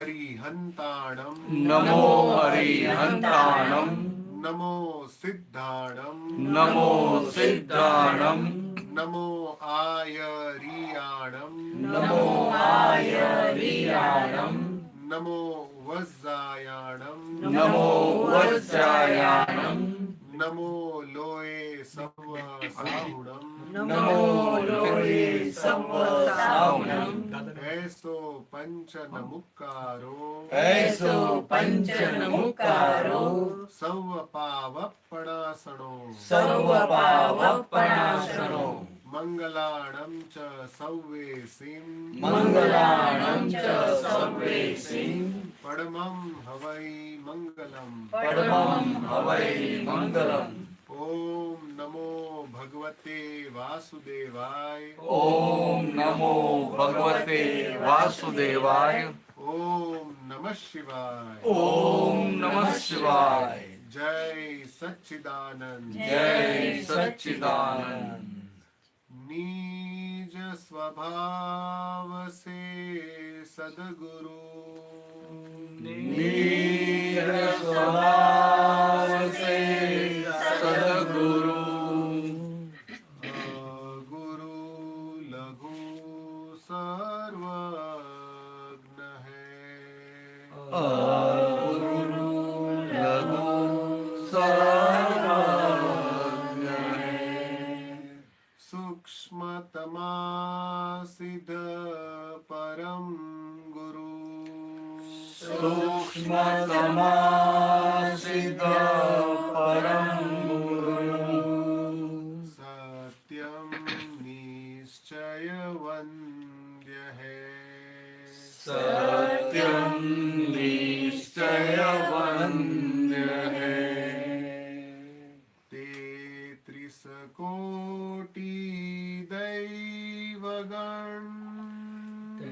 હરિહંતાણમ નમો હરિહંતાણમ નમો સિદ્ધાણમ નમો સિદ્ધાણમ નમો આયરિયાણમ નમો આયરિયાણમ નમો વજ્જાયાણમ નમો વજ્જાયાણમ નમો લોય serve સાહુણમ નમો લોહે serve સાવણમ એસો પંચન મુક્કારો એસો પંચન મુક્કારો serve પાવપણાસણો સર્વ પાવપણાસણો મંગલાણમ ચ સૌવેસીમ મંગલાણં ચ સર્વેસિં પડમં હવૈ મંગલમ પરમં હવૈ મંગલમ ઓમ નમો ભગવતે વાસુદેવાય ઓમ નમો ભગવતે વાસુદેવાય ઓમ નમઃ શિવાય ઓમ નમઃ શિવાય જય સચ્ચિદાનંદ જય સચ્ચિદાનંદ નિજ સ્વભાવ સે સદગુરુ નિજ સ્વભાવ સે સદગુરુ ગુરુ લઘુ સર્વજ્ઞ હૈ ગુરુ લઘુ સર્વજ્ઞ સૂક્ષ્મતમા સિદ્ધ પરમ ગુરુ સૂક્ષ્મતમા સિદ્ધ પરમ ગુરુ સત્યમ નિશ્ચય વંદ્ય હૈ સત્યમ નિશ્ચય વંદ્ય હૈ તેત્રીસ કોટી દૈવગણ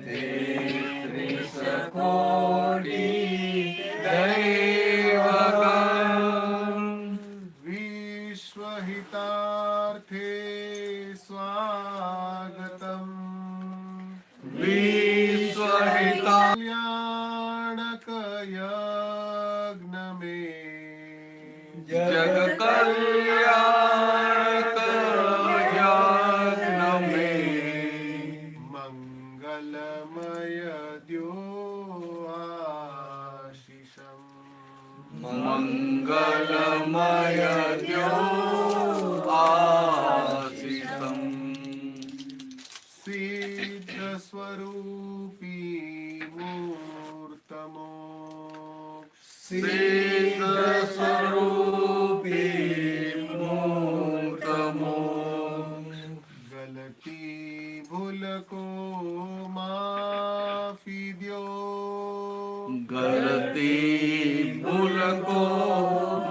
તેત્રીસ કોટી દૈવગણ વિશ્વહિતાર્થે સ્વાગતમ વિશ્વહિતા કલ્યાણક યજ્ઞ મે જગ કલ્યાણક યજ્ઞ મે મંગલમય દ્યો આશીષમ મંગલમય દ્યો આશીષમ સિદ્ધ સ્વરૂપી મૂર્તમોક્ષ સિદ્ધ સ્વરૂપી મૂર્તમોક્ષ ગલતી ભૂલકો માફી દ્યો ગલતી ભૂલકો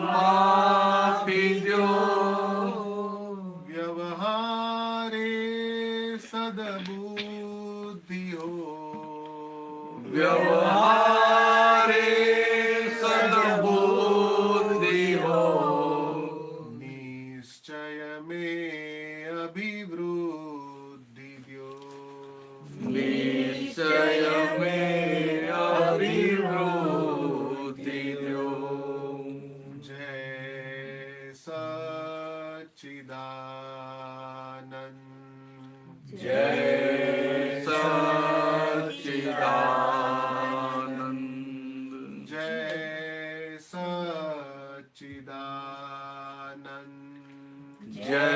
માફી દ્યો વ્યવહારે સદબુદ્ધિ હો વ્યવહારે સદબુદ્ધિ હો નિશ્ચય મે અભિવૃદ્ધિ દ્યો નિશ્ચય મે અભિવૃદ્ધિ દ્યો જય સચ્ચિદાનંદ જય સચ્ચિદાનંદ જય સચ્ચિદાનંદ જય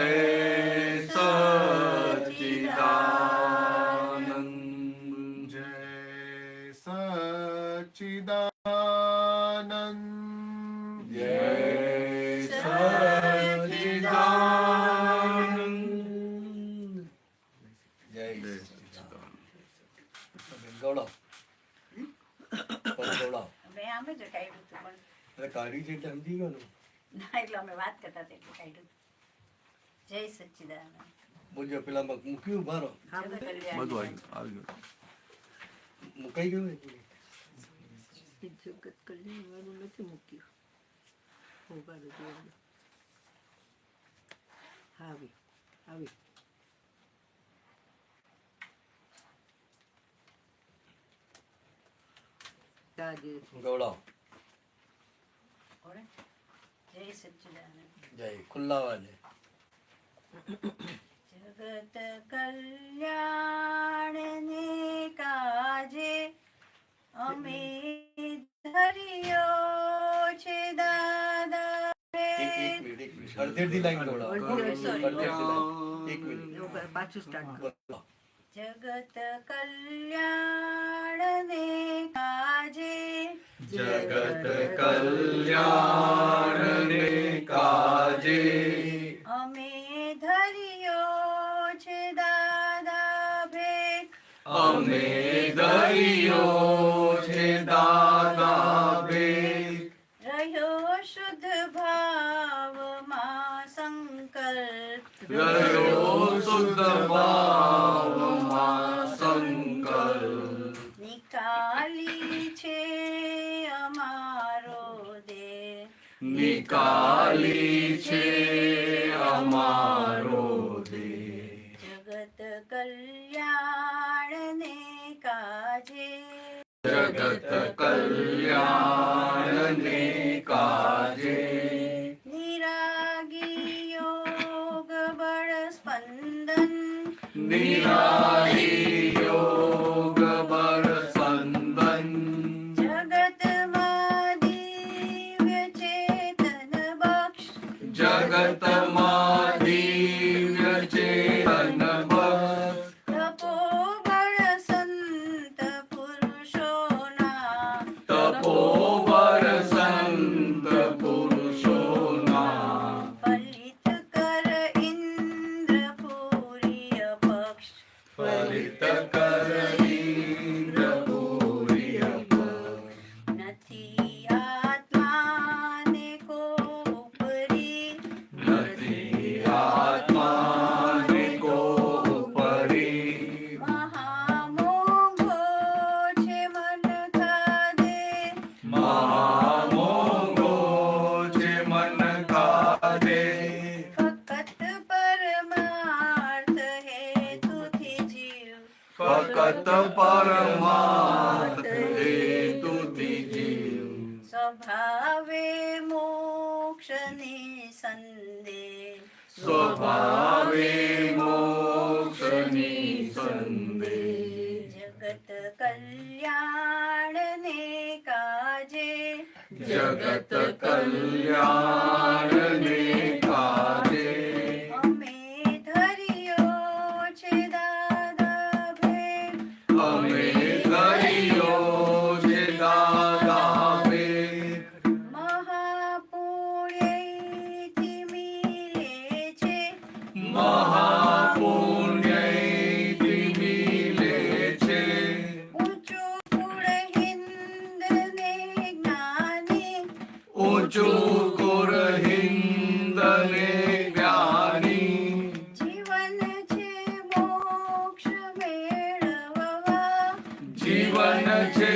સચ્ચિદાનંદ જય સચ્ચિદાનંદ જય સચ્ચિદાનંદ જય ગૌડો ગૌડો મેં આમે જ કાઢ્યું હતું પણ અરે કાઢી છે એટલે સમજી ગયો ને ના એટલે અમે વાત કરતા હતા એટલે કાઢ્યું હતું. જય સચ્ચિદાનંદ બોલજો પેલા મૂક્યું મારો જગત કલ્યાણ. બધું આવી ગયું મુકાઈ ગયું ને જગત કલ્યાણ વાળું નથી મૂક્યું. ઉભા રહેજો. આવી આવી ગાજે ગવડાવો. ઓળે. જય સચ્ચિદાનંદ. જય ખુલ્લા અવાજે. જગત કલ્યાણ ને કાજે અમે ધર્યો છે દાદા એક મિનિટ. અડધેથી લાઈન ગવડાવો. અડધેથી લાઈન. એક મિનિટ. એવું કરે, પાછું સ્ટાર્ટ કરો. બોલો. જગત કલ્યાણ ને કાજે જગત કલ્યાણ ને કાજે અમે ધર્યો છે દાદા ભેખ અમે દરિયો છે દાદા ભેખ રહ્યો શુદ્ધ ભાવમાં સંકલ્પ રહ્યો શુદ્ધ ભાવમાં સંકલ્પ નિકાલી છે અમારો દેહ નિકાલી છે અમારો દેહ જગત કલ્યાણ ને કાજે જગત કલ્યાણ ને કાજે નિરાગી યોગ બળ સ્પંદન નિરાલી યોગ બળ સંદન જગતમાં દિવ્ય ચેતન બક્ષ જગતમાં દિવ્ય ચેતન બક્ષ તપોબળ સંત પુરુષોના તપોબળ સંત પુરુષોના ફલિત કર ઇન્દ્રપુરીય પક્ષ ફલિત કર ઇન્દ્રપુરીય પક્ષ નથી આત્માને કો ઉપરી નથી આત્માને કો ઉપરી મહામોઘો છે મન ખાધે મહામોઘો છે મન કાઢે ફકત પરમાર્થ હેતુથી જીવ ફકત પરમાર્થ હેતુથી જીવ સ્વભાવે મોક્ષની સંદેહ સ્વભાવે મોક્ષની સંદેહ જગત કલ્યાણ ને કાજે જગત કલ્યાણ ને કાજે અમે ધર્યો છે દાદા ભેખ અમે દરિયો છે દાદા ભેખ મહાપુણ્યથી મિલે છે મહાપુણ્યથી મિલે છે ઊંચું કુળ હિંદ ને જ્ઞાની ઊંચું કુર હિંદ ને જ્ઞાની જીવન છે મોક્ષ મેળવવા જીવન છે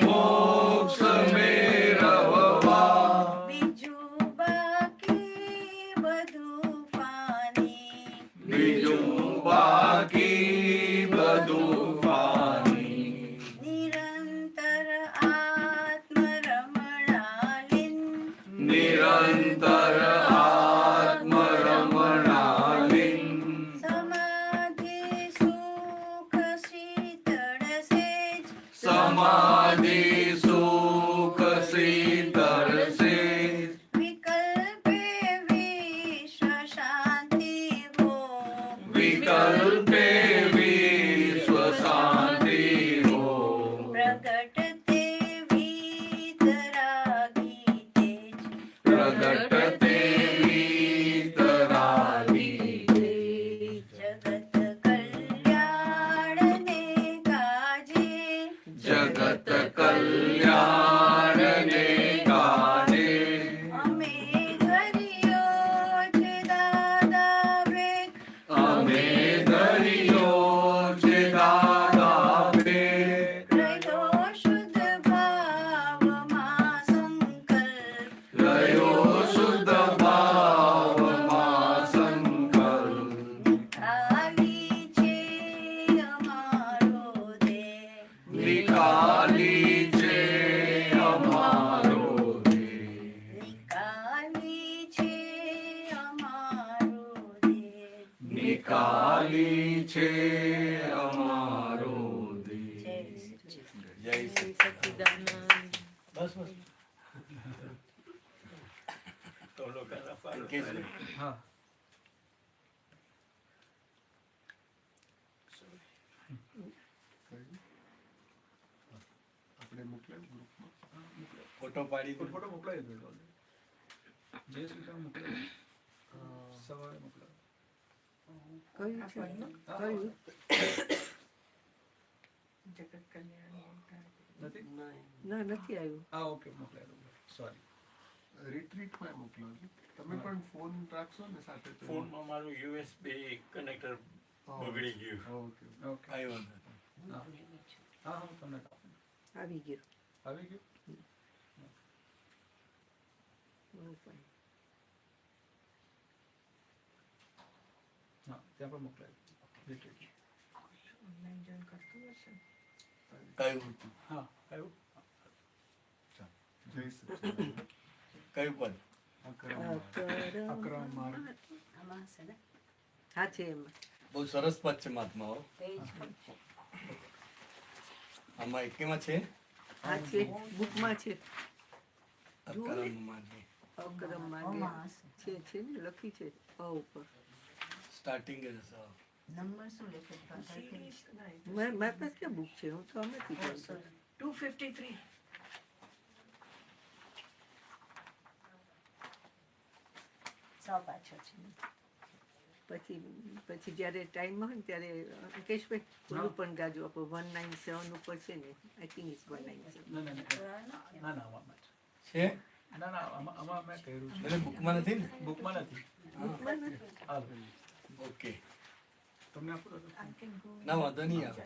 મોક્ષ મેળવવા બીજું બાકી બધું ફાની બીજું બાકી બધું પાણી નિરંતર આત્મરમણાલીન નિરંતર સચ્ચિદાનંદ. બસ બસ કેશભાઈ. હા આપણે મોકલાયું ગ્રુપમાં. ફોટો પાડી દો. ફોટો મોકલાવી દીધો જય શ્રી રામ મોકલાવી સવારે મોકલાવી કયું છે? કયું? જગત કલ્યાણ નથી ના, નથી આવ્યું. હા ઓકે મોકલાવી સોરી રિટ્રીટમાં મોકલાવજો. તમે પણ ફોન રાખશો ને સાથે તો? ફોનમાં મારું યુએસબી કનેક્ટર બગડી ગયું. ઓકે. ઓકે કાંઈ વાંધો નહીં. હા હા હું તમને આવી ગયું. આવી ગયું બહુ fine. હા ત્યાં પણ મોકલાવી રિટ્રીટ ઓનલાઈન જોઈન કરતું હશે ને? કાંઈ વાંધો નહીં. હા આવ્યું જય સચ્ચિદાનંદ. કયું પદ? અક્રમ માર્ગ આમાં હશે ને હા, છે એમાં. બહુ સરસ પદ છે મહાત્માઓ. પેજ પર છે. આમાં એકેમાં છે હા, છે. બુકમાં છે. અકરમ માર્ગે. અક્રમ આમાં માર્ગે હશે. છે ને, લખી છે અ ઉપર. સ્ટાર્ટિંગ જ હશે. નંબર શું લખે છે? મારી પાસે ક્યાં બુક છે? હું તો આમાંથી જોઉં છું. 253. સો પાછો છે. પછી જ્યારે ટાઈમ હોય ને ત્યારે કેશભાઈ ઓલું પણ ગાજો આપણું 197 ઉપર છે ને. I think it's 197. ના ના ના ના આમાં છે ના ના આમાં મેં કર્યું છે એટલે બુકમાં નથી ને? બુકમાં નથી બુકમાં નથી. હાલ ઓકે. તમને આપો તો ના વાંધો નહીં આવે.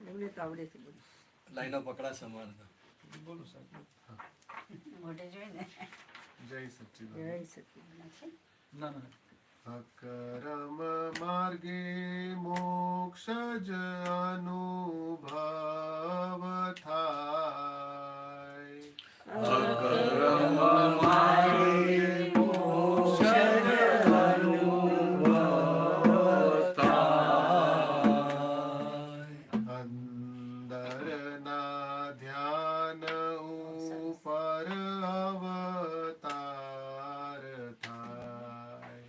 એમને તો આવડે છે બધું. લાઈનો પકડાશે અમારે તો. બોલો સાહેબ મોઢે જોઈને જય સચ્ચિદાનંદ. જય સચ્ચિદાનંદ. છે. ના ના અકરમ માર્ગે મોક્ષ જ અનુભવ થાય. અકરમ માર્ગે મોક્ષ જ અંદરના ધ્યાન ઉપર અવતાર થાય.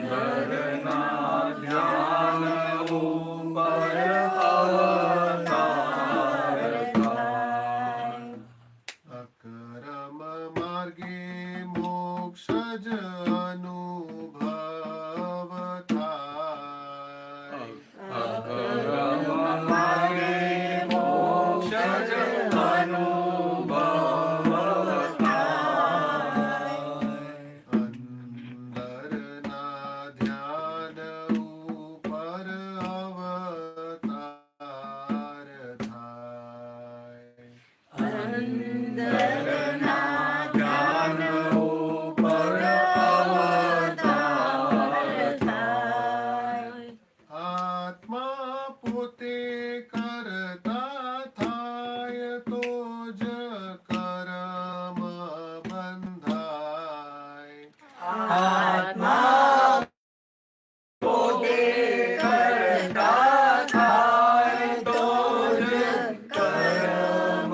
અંદરના ધ્યાન ઉપર અવતાર થાય. અકરમ માર્ગે મોક્ષ જ અનુભવ થાય. અકરમ માર્ગે મોક્ષ જ અનુભવ અંદરના ધ્યાન ઉપર અવતાર થાય. અંદરના ધ્યાન ઉપર અવતાર થાય. આત્મા પોતે કરતા થાય તો જ કર્મ બંધાય. આત્મા પોતે કરતા થાય તો જ કર્મ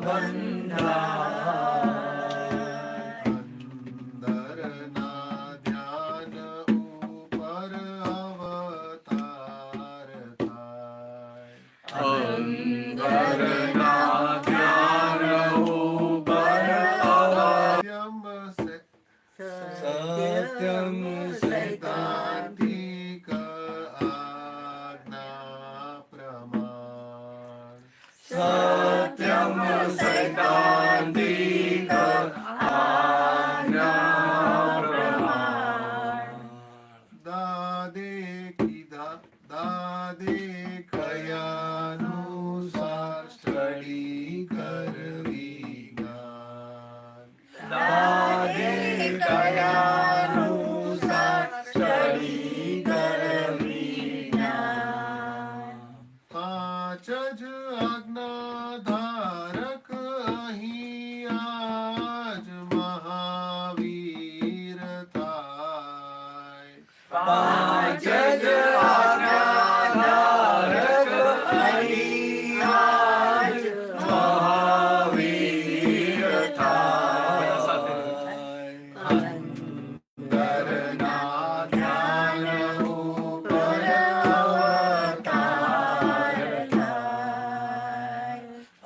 બંધાય. અંદરના ધ્યાન ઉપર અવતાર થાય. અંદરના ધ્યાન ઉપર સત્યમ સૈદ્ધાંતિક આજ્ઞા પ્રમાણ. સત્યમ સૈદ્ધાંતિક આજ્ઞા પ્રમાણ. દાદે કયાનુસાર સ્ટડી કરવી જ્ઞાન. દાદે કયાનુસાર સ્ટડી કરવી જ્ઞાન. પાંચ જ આજ્ઞા ધારક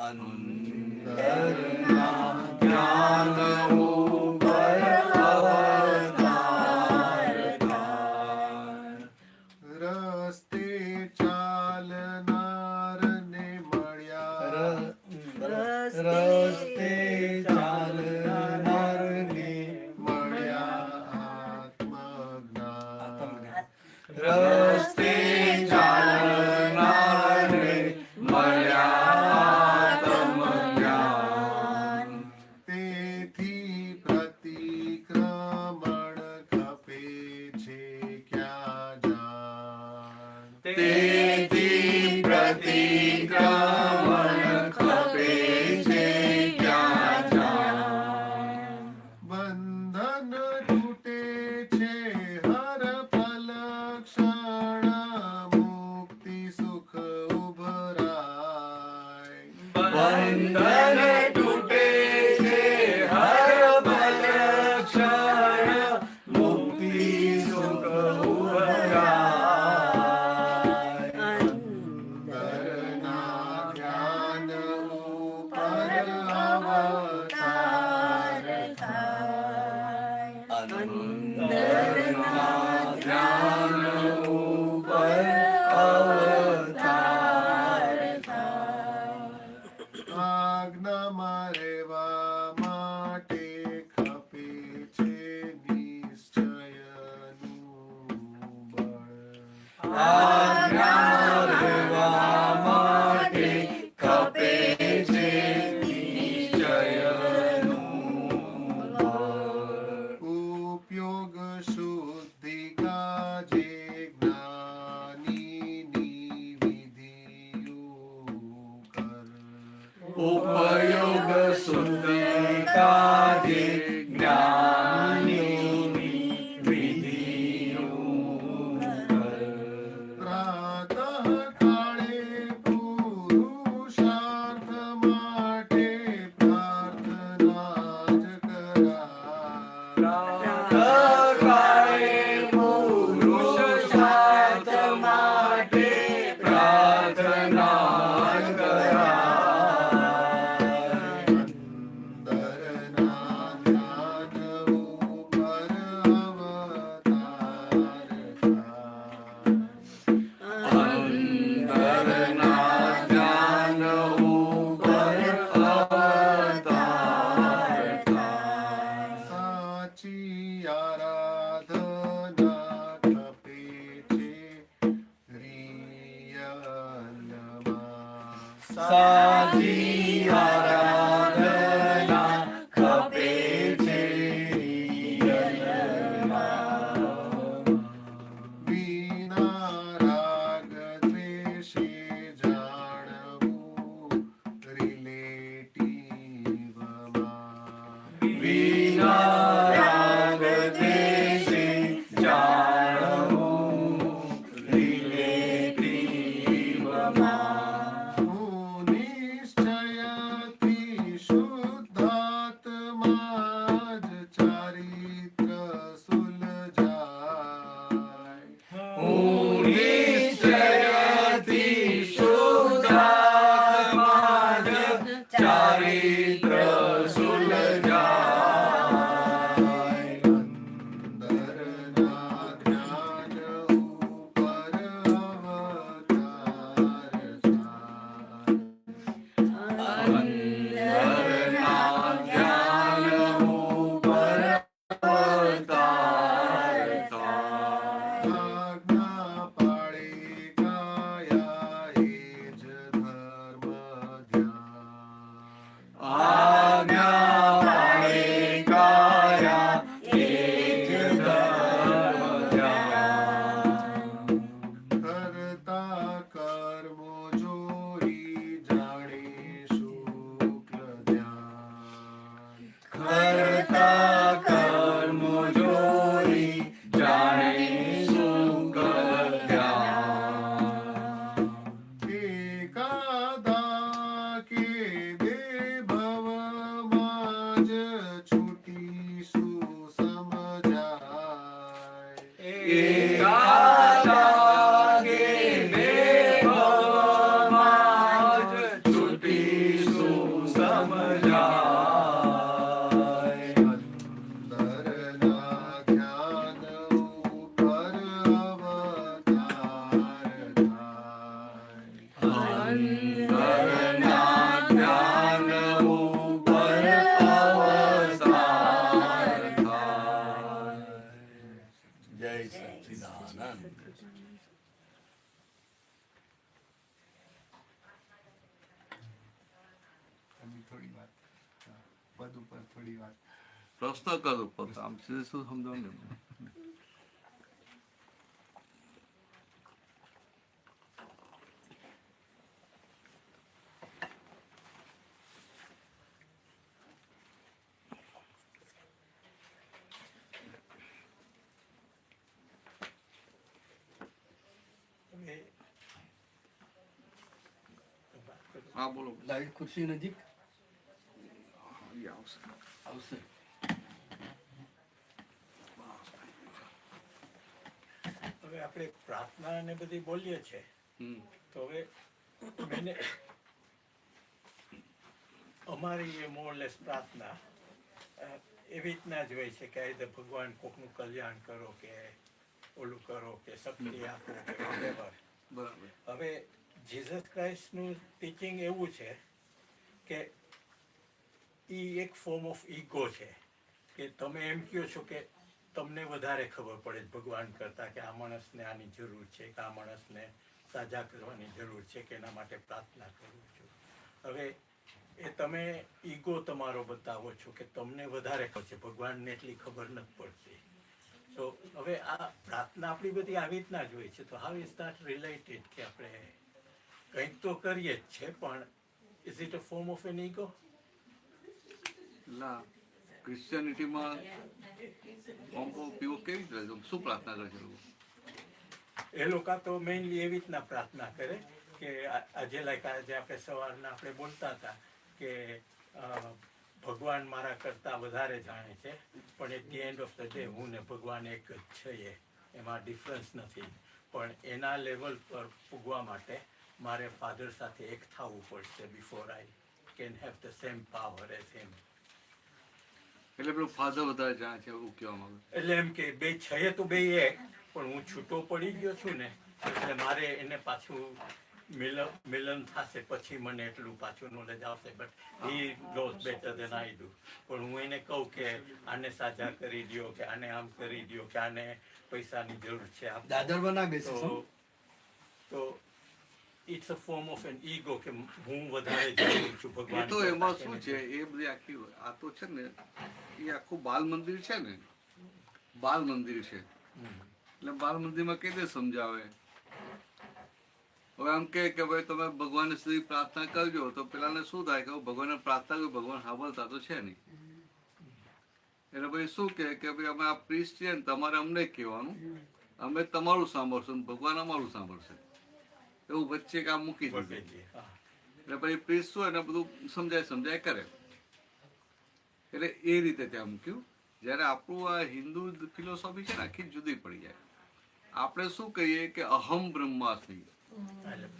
અંદરના જ્ઞાન ઉપર અવતાર થાય. રસ્તે ચાલનારને મળ્યા રસ્તે ચાલનારને મળ્યા આત્મજ્ઞાન. રસ્તે ચાલનારને મળ્યા આત્મજ્ઞાન. તેથી પ્રતિક્રમણ ખપે છે ક્યાં જાણ. તેથી પ્રતિક્રમણ ખપે છે ક્યાં જાણ. બંધન તૂટે છે હર પલ ક્ષણ, મુક્તિ સુખ ઉભરાય. બંધન તૂટે છે હર પલ ક્ષણ, મુક્તિ સુખ ઉભરાય. અંદરના જ્ઞાન ઉપર અવતાર થાય. અંદરના જ્ઞાન ઉપર અવતાર થાય. આજ્ઞામાં રહેવા માટે ખપે છે નિશ્ચયનું બળ. આજ્ઞા રહેવા માટે ખપે છે નિશ્ચયનું બળ. ઉપયોગ શુદ્ધિ કાજે જ્ઞાનીની વિધિઓ કર. ઉપયોગ શુદ્ધિ કાજે જ્ઞાનની વિધિઓ કર. પ્રાતઃ કાળે પુરુષાર્થ માટે પ્રાર્થના જ કરાય. કાળે પુરુષાર્થ માટે પ્રાર્થના કરાય. અંદરના જ્ઞાન ઉપર અવતાર થાય. અંદરના જ્ઞાન ઉપર અવતાર થાય. સાચી આરાધના ખપે છે રિયલમાં. સાચી આરાધના ખપે છે રિયલમાં. વિના રાગ દ્વેષે જાણવું રિલેટિવમાં. વિના રાગ દ્વેષે જાણવું રિલેટિવમાં. હું નિશ્ચયથી શુદ્ધાત્મા જ ચારિત્ર સુલજાય. હું નિશ્ચયથી શુદ્ધાત્મા જ ચારિત્ર સુલજાય. અંદરના જ્ઞાન ઉપર અવતાર થાય. અંદરના જ્ઞાન ઉપર અવતાર થાય. આજ્ઞા પાળે કાયા એ જ ધર્મ ધ્યાન. આજ્ઞા પાળે કાયા એ જ ધર્મ ધ્યાન. કરતા કર્મો જોઈ જાણે શું થોડી વાત, પદ ઉપર થોડી વાત. પ્રશ્ન કરો પોતા આમ શું સમજાવું ને હવે હા બોલો લાઈટ ખુરશી નજીક એ આવશે આવશે. હવે આપણે પ્રાર્થના ને બધી બોલીએ છીએ, તો હવે મેને અમારી એ મોરલેસ પ્રાર્થના એવી રીતના જ હોય છે કે આ રીતે ભગવાન કોકનું કલ્યાણ કરો કે ઓલું કરો કે શક્તિ આપો કે whatever. બરાબર હવે જીસસ ક્રાઇસ્ટનું ટીચિંગ એવું છે કે એ એક ફોર્મ ઓફ ઈગો છે કે તમે એમ કહો છો કે તમને વધારે ખબર પડે છે ભગવાન કરતાં કે આ માણસને આની જરૂર છે કે આ માણસને સાજા કરવાની જરૂર છે કે એના માટે પ્રાર્થના કરું છું. હવે એ તમે ઈગો તમારો બતાવો છો કે તમને વધારે ખબર છે, ભગવાનને એટલી ખબર નથી પડતી. તો હવે આ પ્રાર્થના આપણી બધી આવી રીતના જ હોય છે. તો હાઉ ઇઝ ધેટ રિલેટેડ કે આપણે કંઈક તો કરીએ જ છે, પણ is it a form of an ego? એટલે ક્રિશ્ચિયાનિટીમાં પીવો કેવી રીતે શું પ્રાર્થના કરે છે લોકો? એ લોકો તો મેઇનલી એવી રીતના પ્રાર્થના કરે કે આજે આજે આપણે સવારના આપણે બોલતા હતા કે ભગવાન મારા કરતાં વધારે જાણે છે, પણ at the end of the day હું ને ભગવાન એક જ છીએ, એમાં ડિફરન્સ નથી. પણ એના લેવલ પર પૂગવા માટે મારે ફાધર સાથે એક થવું પડશે before I can have the same power as him. એટલે પેલું ફાધર વધારે જાણે છે એવું કહેવા માંગે. એટલે એમ કે બે છે તો બે એક, પણ હું છૂટો પડી ગયો છું ને, એટલે મારે એને પાછું મિલન થશે પછી મને એટલું પાછું નોલેજ આવશે. But he knows better than I do. પણ હું એને કહું કે આને સાજા કરી દો કે આને આમ કરી દો કે આને પૈસાની જરૂર છે દાદરમાં ના બેસે. તો it's a form of an ego કે હું વધારે જાણું છું એ ભગવાન. તો એમાં શું છે એ બધી આખી આ તો છે ને એ આખું બાલ મંદિર છે ને, બાલ મંદિર છે એટલે બાલ મંદિરમાં કઈ રીતે સમજાવે? હવે આમ કે ભાઈ તમે ભગવાન સુધી પ્રાર્થના કરજો, તો પેલાને શું થાય કે ભગવાનને પ્રાર્થના કરી, ભગવાન સાંભળતા તો છે નહીં. એટલે પછી શું કે ભાઈ અમે આ પ્રીસ્ટ છીએ ને તમારે અમને કહેવાનું, અમે તમારું સાંભળશું, ભગવાન અમારું સાંભળશે, એવું વચ્ચે કામ મૂકી દીધું. એટલે પછી પ્રીસ્ટ શું એને બધું સમજાય કરે. એટલે એ રીતે ત્યાં મૂક્યું. જ્યારે આપણું આ હિન્દુ ફિલોસોફી છે ને આખી જુદી પડી જાય. આપણે શું કહીએ કે અહમ બ્રહ્માસ્મિ,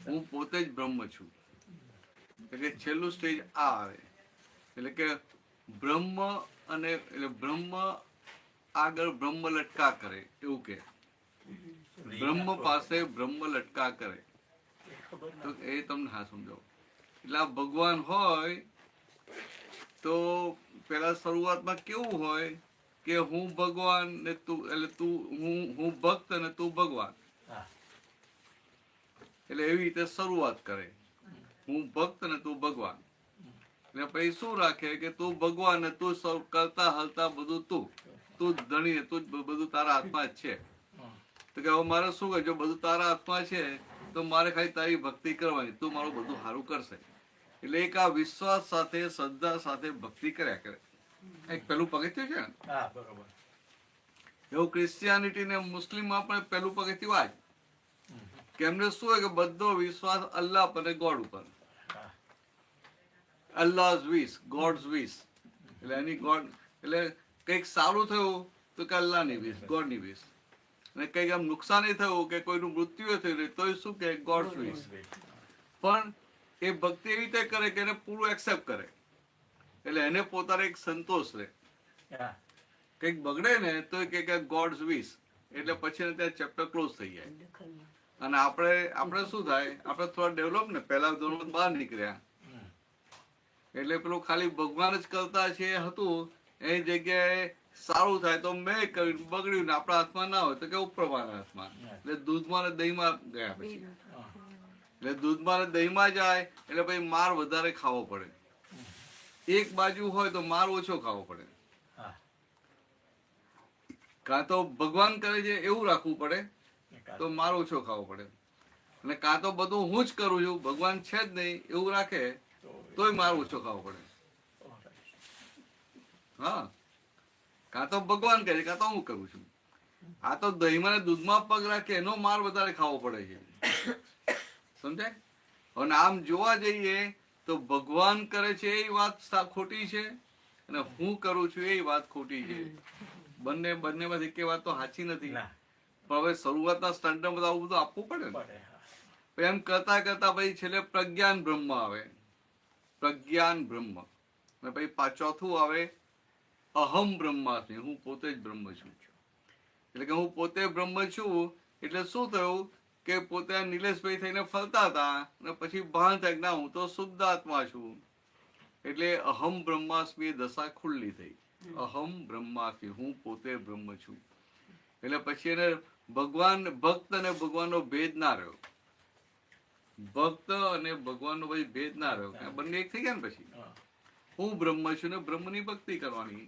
હું પોતે જ બ્રહ્મ છું. એટલે છેલ્લું સ્ટેજ આ આવે એટલે કે બ્રહ્મ અને એટલે બ્રહ્મ આગળ બ્રહ્મ લટકા કરે એવું કે બ્રહ્મ પાસે બ્રહ્મ લટકા કરે. તો એ તમને હા સમજાવો. એટલે આ ભગવાન હોય તો પેલા શરૂઆતમાં કેવું હોય કે હું ભગવાન ને તું એટલે તું હું ભક્ત અને તું ભગવાન. એટલે એવી રીતે શરૂઆત કરે, હું ભક્ત ને તું ભગવાન. એટલે પછી શું રાખે કે તું ભગવાન ને તું કરતા હલતા બધું તું જ ધણી, તું જ બધું તારા હાથમાં જ છે. તો કે હવે મારે શું કહે, જો બધું તારા હાથમાં છે તો મારે ખાલી તારી ભક્તિ કરવાની, તું મારું બધું સારું કરશે. એટલે એક આ વિશ્વાસ સાથે શ્રદ્ધા સાથે ભક્તિ કર્યા કરે. એક પેલું પગથિયું છે ને, એવું ક્રિશ્ચિયાનિટી ને મુસ્લિમમાં પણ પેલું પગથિયું આ જ કે એમને શું હોય કે બધો વિશ્વાસ અલ્લાહ પર અને ગોડ ઉપર. અલ્લાહ's wish, God's wish. એટલે એની ગોડ એટલે કંઈક સારું થયું તો કે અલ્લાહની વિશ, ગોડની વિશ. અને કંઈક આમ નુકસાન થયું કે કોઈનું મૃત્યુ થયું તો શું કે ગોડ્સ વિશ. પણ એ ભક્તિ એવી રીતે કરે કે એને પૂરું એક્સેપ્ટ કરે. એટલે એને પોતાને એક સંતોષ રહે. કંઈક બગડે ને તો કે ગોડ્સ વિશ, એટલે પછી ત્યાં ચેપ્ટર ક્લોઝ થઈ જાય. અને આપણે શું થાય, આપણે થોડા ડેવલપ ને પહેલા ધોરણ બહાર નીકળ્યા એટલે પેલું ખાલી ભગવાન જ કરતા છે હતું, એની જગ્યાએ સારું થાય તો મેં કર્યું, બગડ્યું ને આપણા હાથમાં ના હોય તો કે ઉપરવાળાના હાથમાં. એટલે દૂધમાં ને દહીંમાં ગયા પછી. એટલે દૂધમાં ને દહીંમાં જાય એટલે પછી માર વધારે ખાવો પડે. એક બાજુ હોય તો માર ઓછો ખાવો પડે, હા કાં તો ભગવાન કરે છે એવું રાખવું પડે એકાદ. તો માર ઓછો ખાવો પડે, અને કાં તો બધું હું જ કરું છું ભગવાન છે જ નહીં એવું રાખે તોય માર ઓછો ખાવો પડે. હા, કાં તો ભગવાન કરે કાં તો હું કરું છું. આ તો દહીંમાં ને દૂધમાં પગ રાખે એનો માર વધારે ખાવો પડે છે, સમજાય? અને આમ જોવા જઈએ તો ભગવાન કરે છે એ વાત ખોટી છે અને હું કરું છું એ વાત ખોટી છે. બંનેમાંથી કે વાત તો સાચી નથી. ના પણ હવે શરૂઆતના સ્ટન્ટમાં બધા આવું બધું આપવું પડે ને. પડે હા. પછી એમ કરતા કરતા પછી છેલ્લે પ્રજ્ઞાન બ્રહ્મ આવે, પ્રજ્ઞાન બ્રહ્મ, અને પછી ચોથું આવે અહમ બ્રહ્માસ્મિ, હું પોતે જ બ્રહ્મ છું. એટલે કે હું પોતે બ્રહ્મ છું એટલે શું થયું કે પોતે નિલેશભાઈ થઈને ફરતા હતા અને પછી ભાન થાય ના હું તો શુદ્ધ આત્મા છું, એટલે અહમ બ્રહ્માસ્મિ એ દશા ખુલ્લી થઈ. અહમ બ્રહ્માસ્મિ, હું પોતે બ્રહ્મ છું. એટલે પછી એને ભગવાન ભક્ત અને ભગવાનનો ભેદ ના રહ્યો, ભક્ત અને ભગવાનનો પછી ભેદ ના રહ્યો, બંને એક થઈ ગયા ને. પછી હા. હું બ્રહ્મ છું ને બ્રહ્મની ભક્તિ કરવાની,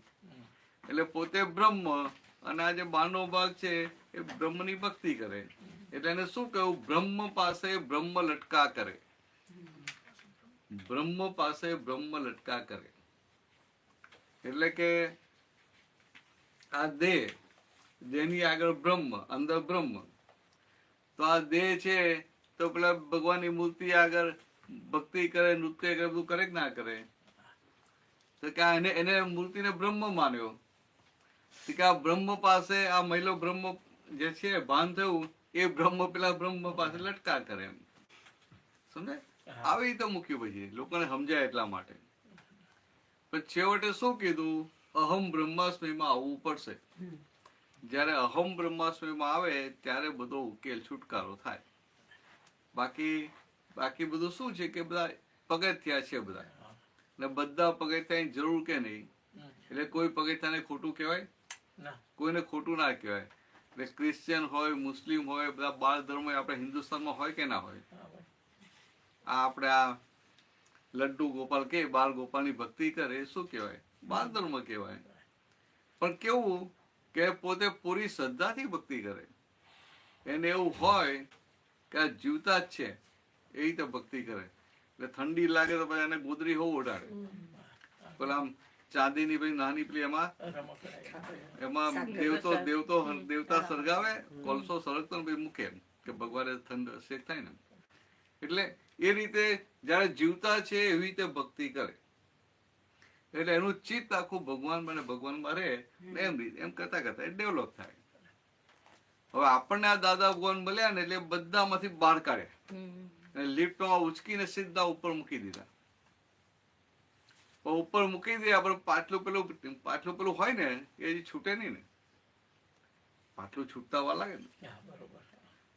એટલે પોતે બ્રહ્મ અને આ જે બારનો ભાગ છે એ બ્રહ્મની ભક્તિ કરે. એટલે એને શું કહ્યું? બ્રહ્મ પાસે બ્રહ્મ લટકા કરે, બ્રહ્મ પાસે બ્રહ્મ લટકા કરે. એટલે કે આ દેહ, દેહની આગળ બ્રહ્મ, અંદર બ્રહ્મ, તો આ દેહ છે તો પેલા ભગવાનની મૂર્તિ આગળ ભક્તિ કરે, નૃત્ય કરે, બધું કરે કે ના કરે? તો કે એને મૂર્તિને બ્રહ્મ માન્યો, કે આ બ્રહ્મ પાસે આ મહિલો બ્રહ્મ જે છે ભાન થયું એ બ્રહ્મ પેલા બ્રહ્મ પાસે લટકા કરે, એમ સમજાય? આવી રીતે મૂક્યું પછી લોકોને સમજાય એટલા માટે. પણ છેવટે શું કીધું? અહમ બ્રહ્માસ્મિમાં આવવું પડશે. જયારે અહમ બ્રહ્માસ્મિમાં આવે ત્યારે બધો ઉકેલ છુટકારો થાય. બાકી બધું શું છે કે બધા પગથિયા છે બધા, ને બધા પગથિયાની જરૂર કે નહીં. એટલે કોઈ પગથિયાને ખોટું કહેવાય ના કોઈને ખોટું ના કહેવાય. એટલે ક્રિશ્ચિયન હોય, મુસ્લિમ હોય, બધા બાળ ધર્મ હોય, આપણે હિન્દુસ્તાનમાં હોય કે ના હોય. આ આપણે આ લડ્ડુ ગોપાલ કે બાળ ગોપાલની ભક્તિ કરે શું કહેવાય? બાળ ધર્મ કહેવાય. પણ કેવું કે પોતે પૂરી શ્રદ્ધાથી ભક્તિ કરે, એને એવું હોય કે આ જીવતા જ છે એ રીતે ભક્તિ કરે. એટલે ઠંડી લાગે તો પછી એને ગોદરી હોવું ઓઢાડે, પેલા આમ ચાંદીની ભાઈ નાની પેલી એમાં દેવતા સળગાવે, કોલસો સળગતો ભાઈ મૂકે એમ કે ભગવાને ઠંડ શેક થાય ને. એટલે એ રીતે જયારે જીવતા છે એવી રીતે ભક્તિ કરે, એટલે એનું ચિત્ત આખું ભગવાન અને ભગવાનમાં રહે. એમ કરતા કરતા એ ડેવલપ થાય. હવે આપણને આ દાદા ભગવાન મળ્યા ને એટલે બધામાંથી બહાર કાઢ્યા, લિફ્ટમાં ઉચકીને સીધા ઉપર મૂકી દીધા. ઉપર મૂકી દે આપણે પાટલું પેલું હોય ને એ છૂટે નહીં ને, પાટલું છૂટતા વાર લાગે ને,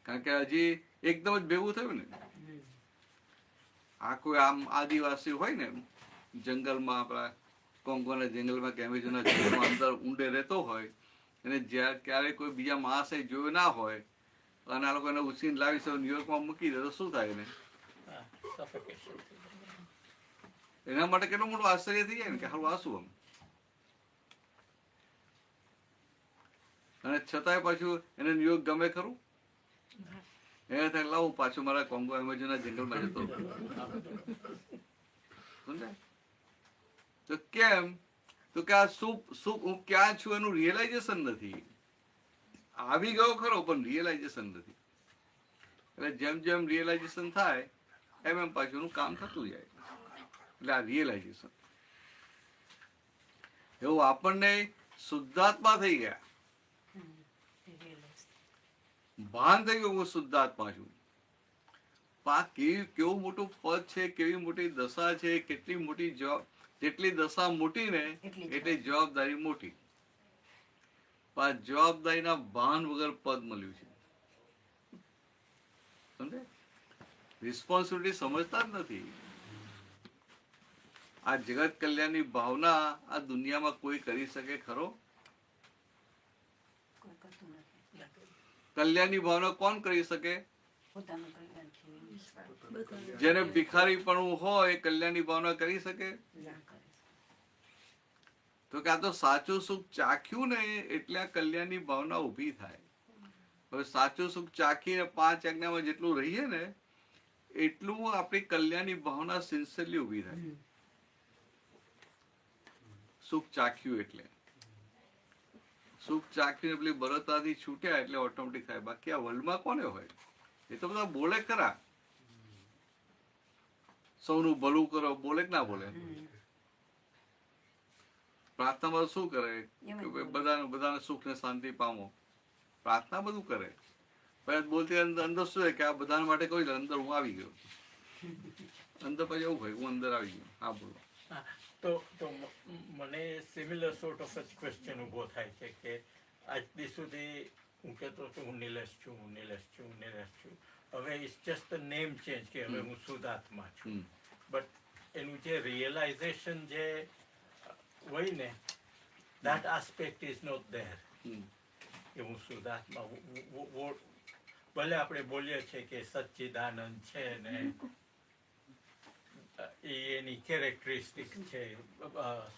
કારણ કે હજી એકદમ જ ભેગું થયું ને. આ કોઈ આમ આદિવાસી હોય ને જંગલમાં, આપણા કોંગોના જંગલમાં કે એમેઝોનના જંગલમાં અંદર ઊંડે રહેતો હોય, અને ક્યારેય કોઈ બીજા માણસે જોયું ના હોય અને આ લોકો એને ઉછીને લાવી ન્યુયોર્કમાં મૂકી દે તો શું થાય ને? એના માટે કેટલું મોટું આશ્ચર્ય થઈ જાય ને કે હારું આ શું? અને છતાંય પાછું એને ન્યુયોર્ક ગમે ખરું? એને થાય લાવું પાછું મારા કોંગો એમેઝોનના જંગલમાં જતો. સમજાય? તો કેમ? તો કે આ શું હું ક્યાં છું એનું રિયલાઇઝેશન નથી. આવી ગયો ખરો પણ રિયલાઇઝેશન નથી. એટલે જેમ જેમ રિયલાઇઝેશન થાય એમ પાછું કામ થતું જાય. એટલે આ રિયલાઇઝેશન એવું આપણને શુદ્ધાત્મા થઈ ગયા, ભાન થઈ ગયું હું શુદ્ધાત્મા છું. કેવું મોટું પદ છે, કેવી મોટી દશા છે, કેટલી મોટી જેટલી દશા મોટી ને એટલી જવાબદારી મોટી. જવાબદારીના ભાન વગર પદ મળ્યું છે. સમજે? રિસ્પોન્સિબિલિટી સમજતા જ નથી. આ જગત કલ્યાણની ભાવના આ દુનિયામાં કોઈ કરી શકે ખરો? કલ્યાણની ભાવના કોણ કરી શકે? પોતાનું કલ્યાણ છે. જેને ભિખારી પણ હોય કલ્યાણની ભાવના કરી શકે? તો કે આ તો સાચું સુખ ચાખ્યું ને એટલે આ કલ્યાણની ભાવના ઊભી થાય. હવે સાચું સુખ ચાખીને 5 આજ્ઞામાં જેટલું રહીએ ને એટલું આપણી કલ્યાણની ભાવના સિન્સિયરલી ઊભી થાય. સુખ ચાખ્યું એટલે સુખ ચાખ્યું પેલી બરતાથી છૂટ્યા એટલે ઓટોમેટિક થાય. બાકી આ વર્લ્ડમાં કોને હોય? એ તો બધા બોલે ખરા, સૌનું ભલું કરો, બોલે કે ના બોલે? પ્રાર્થનામાં શું કરે કે બધાને સુખ ને શાંતિ પામો. પ્રાર્થના બધું કરે, પણ બોલતી અંદર શું કે આ બધા માટે કહ્યું એટલે અંદર હું આવી ગયો. અંદર પછી એવું હોય હું અંદર આવી ગયો. હા બોલો. તો મને સિમિલર સોર્ટ ઓફ જ ક્વેશ્ચન ઊભો થાય છે કે આજ દી સુધી હું કહેતો છું હું નિલેશ છું. હવે it's just the name change કે હવે હું શુદ્ધાત્મા છું. બટ એનું જે રિયલાઇઝેશન જે હોય ને that aspect is not there. કે હું શુદ્ધાત્મા ભલે આપણે બોલીએ છીએ કે સચ્ચિદાનંદ છે ને એની કેરેક્ટરિસ્ટિક છે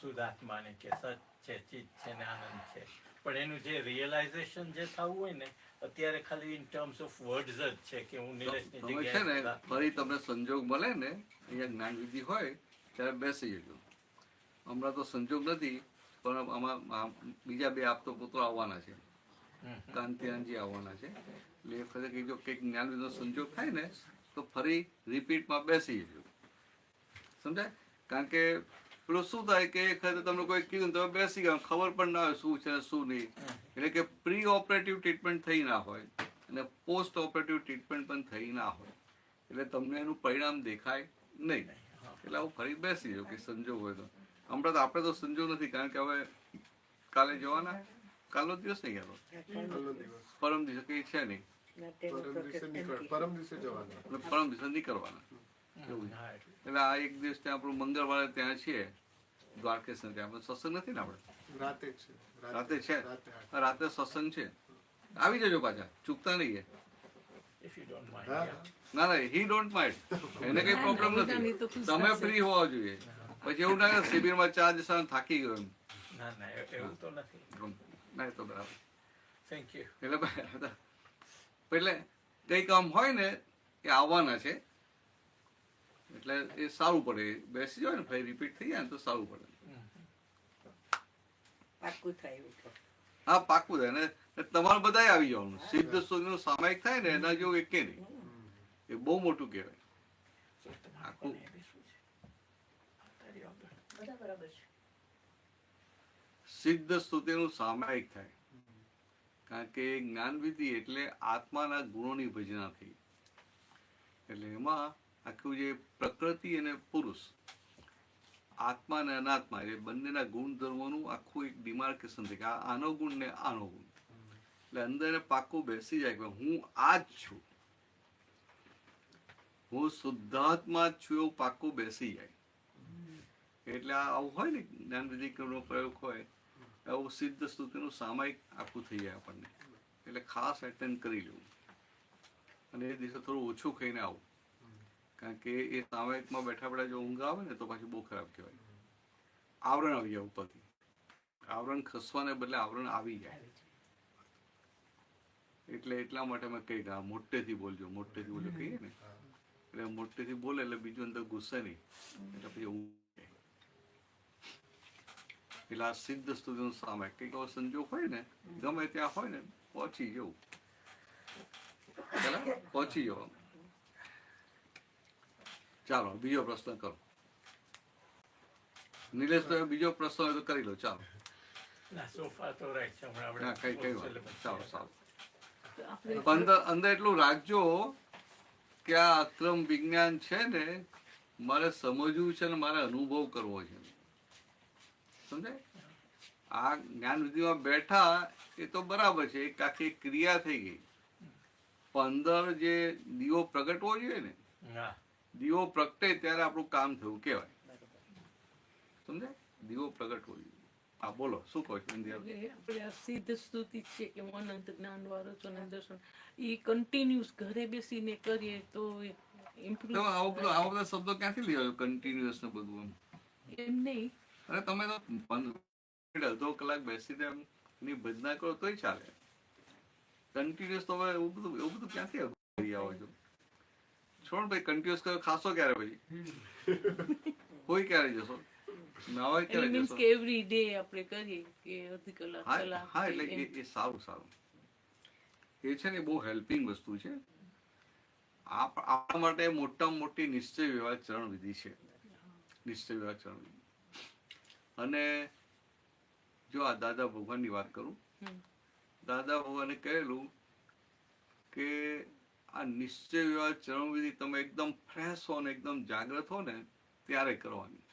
શુદ્ધાત્માને કે સચ છે, ચિત્ત છે ને આનંદ છે, પણ એનું જે રિયલાઇઝેશન જે થવું હોય ને અત્યારે ખાલી ઇન ટર્મ્સ ઓફ વર્ડ્સ જ છે કે હું નિલેશની તમે છે ને જગ્યાએ ફરી તમને સંજોગ મળે ને અહીંયા જ્ઞાન વિધિ હોય ત્યારે બેસી જજો. હમણાં તો સંજોગ નથી, પણ આમાં બીજા 2 આપતો પુત્રો આવવાના છે, કાંતિરાનજી આવવાના છે. એટલે એ ફરી જો કંઈક જ્ઞાન વિધિનો સંજોગ થાય ને તો ફરી રિપીટમાં બેસી જજો. સમજાય? કારણ કે પેલું શું થાય કે એક વખતે તમને કોઈ કીધું તમે બેસી ગયા, ખબર પણ ના હોય શું છે શું નહીં. એટલે કે પ્રી ઓપરેટિવ ટ્રીટમેન્ટ થઈ ના હોય અને પોસ્ટ ઓપરેટિવ ટ્રીટમેન્ટ પણ થઈ ના હોય, એટલે તમને એનું પરિણામ દેખાય નહીં. એટલે આવું ફરી બેસી જાવ કે સંજોગ હોય તો. હમણાં તો આપણે તો સંજોગ નથી, કારણ કે હવે કાલે જવાના, કાલનો દિવસ નહીં ગયો, પરમ દિવસે કઈ છે નહીં, પરમ દિવસે જવાનું. પરમ દિવસે નીકળવાના. એવું છે. એટલે આ એક દિવસ ત્યાં આપણું મંગળવારે ત્યાં છીએ દ્વારકેશ ત્યાં સત્સંગ નથી ને આપણે રાતે છે. રાતે છે, રાતે સત્સંગ છે. આવી જજો પાછા, ચૂકતા નહીં. if you don't mind, હા. yeah. ના હી ડોન્ટ માઇન્ડ, એને કઈ પ્રોબ્લેમ નથી. તમે ફ્રી હોવા જોઈએ. પછી એવું ના કે શિબિરમાં 4 દિવસ થાકી ગયો એમ. ના એવું તો નથી. ના તો બરાબર. Thank you. એટલે કઈ કામ હોય ને એ આવવાના છે, એટલે એ સારું પડે. બેસી જાય ને ફરી રિપીટ થઈ જાય ને તો સારું પડે. પાક્કું થાય એવું તો. હા પાકું થાય ને તમારે બધાય આવી જવાનું. સિદ્ધ સુધીનું સામાયિક થાય ને એના જેવું એકે નહીં. એ બહુ મોટું કહેવાય. આખું બધા બરાબર છે. સિદ્ધ સ્તુતિનું સામાયિક થાય. કારણ કે જ્ઞાન વિધિ એટલે આત્માના ગુણોની ભજના થઈ. એટલે એમાં આખું જે પ્રકૃતિ અને પુરુષ, આત્મા અને અનાત્મા એ બંનેના ગુણધર્મોનું આખું એક ડિમાર્કેશન છે કે આનો ગુણ ને આનો ગુણ. એટલે અંદર પાકું બેસી જાય કે હું આ જ છું, હું શુદ્ધાત્મા જ છું, એવું પાકું બેસી જાય. એટલે આવું હોય ને જ્ઞાન વિધિનો પ્રયોગ હોય, આવું સિદ્ધ સ્તુતિનું સામાયિક આખું થઈ જાય આપણને. એટલે ખાસ એટેન્ડ કરી લેવું અને એ દિવસે થોડું ઓછું ખાઈને આવું. કારણ કે એ સામાયિકમાં બેઠા બેઠા જો ઊંઘ આવે ને તો પાછું બહુ ખરાબ કહેવાય. આવરણ આવી જાય ઉપરથી, આવરણ ખસવાને બદલે આવરણ આવી જાય. એટલે એટલા માટે મેં કહી ગયા મોટેથી બોલજો કહીએ ને, એટલે મોટેથી બોલે એટલે બીજું અંદર ગુસ્સે નહીં, એટલે પછી ઊંઘ. એટલે આ સિદ્ધ સ્તુતિનું સામાયિક કંઈક એવો સંજોગ હોય ને, ગમે ત્યાં હોય ને પહોંચી જવું, પહોંચી જવાનું. ચાલો બીજો પ્રશ્ન કરો. નિલેશ તો બીજો પ્રશ્ન હોય તો કરી લો. ચાલો ના સોફા તો રાઈટ છે હમણાં હા કઈ આપણે વાત. ચાલો સારું. આપણે અંદર એટલું રાખજો કે આ અક્રમ વિજ્ઞાન છે ને મારે સમજવું છે ને મારે અનુભવ કરવો છે. સમજાય? આ જ્ઞાન વિધિમાં બેઠા એ તો બરાબર છે, એક આખી ક્રિયા થઈ ગઈ. અંદર જે દીવો પ્રગટવો જોઈએ ને, હા દીવો પ્રગટે ત્યારે આપણું કામ થયું કહેવાય. સમજાય? દીવો પ્રગટવો જોઈએ. હા બોલો શું કહો છો? આપણે આ સિદ્ધ સ્તુતિ છે કે હું અનંત જ્ઞાન વાળો છું અને દર્શન એ કન્ટિન્યુઅસ ઘરે બેસીને કરીએ તો ઇમ્પ્રુવ. આવો બધા શબ્દો ક્યાંથી લઈ આવ્યો? કન્ટિન્યુઅસ ને બધું એમ નહીં, અરે તમે તો અડધો કલાક બેસીને એની ભજના કરો તોય ચાલે. કન્ટિન્યુઅસ તમે એવું બધું ક્યાંથી કરી આવો છો? છોડ ભાઈ, કન્ટિન્યુઅસ કરો. ખાસો ક્યારે પછી? કોઈ ક્યારે જશો? નાવા ક્યારે મીન્સ જશો? કે એવરી ડે આપણે કરીએ કે અડધી કલાક કલાક. હા, એટલે એ સારું. એ છે ને બહુ હેલ્પિંગ વસ્તુ છે. આપણા માટે મોટામાં મોટી નિશ્ચય વ્યવહાર ચરણ વિધિ છે. નિશ્ચય વ્યવહાર ચરણ વિધિ. અને જો આ દાદા ભગવાનની વાત કરું, દાદા ભગવાને કહેલું કે આ નિશ્ચય વ્યવહાર ચરણ વિધિ તમે એકદમ ફ્રેશ હો ને એકદમ જાગ્રત હો ને ત્યારે કરવાની.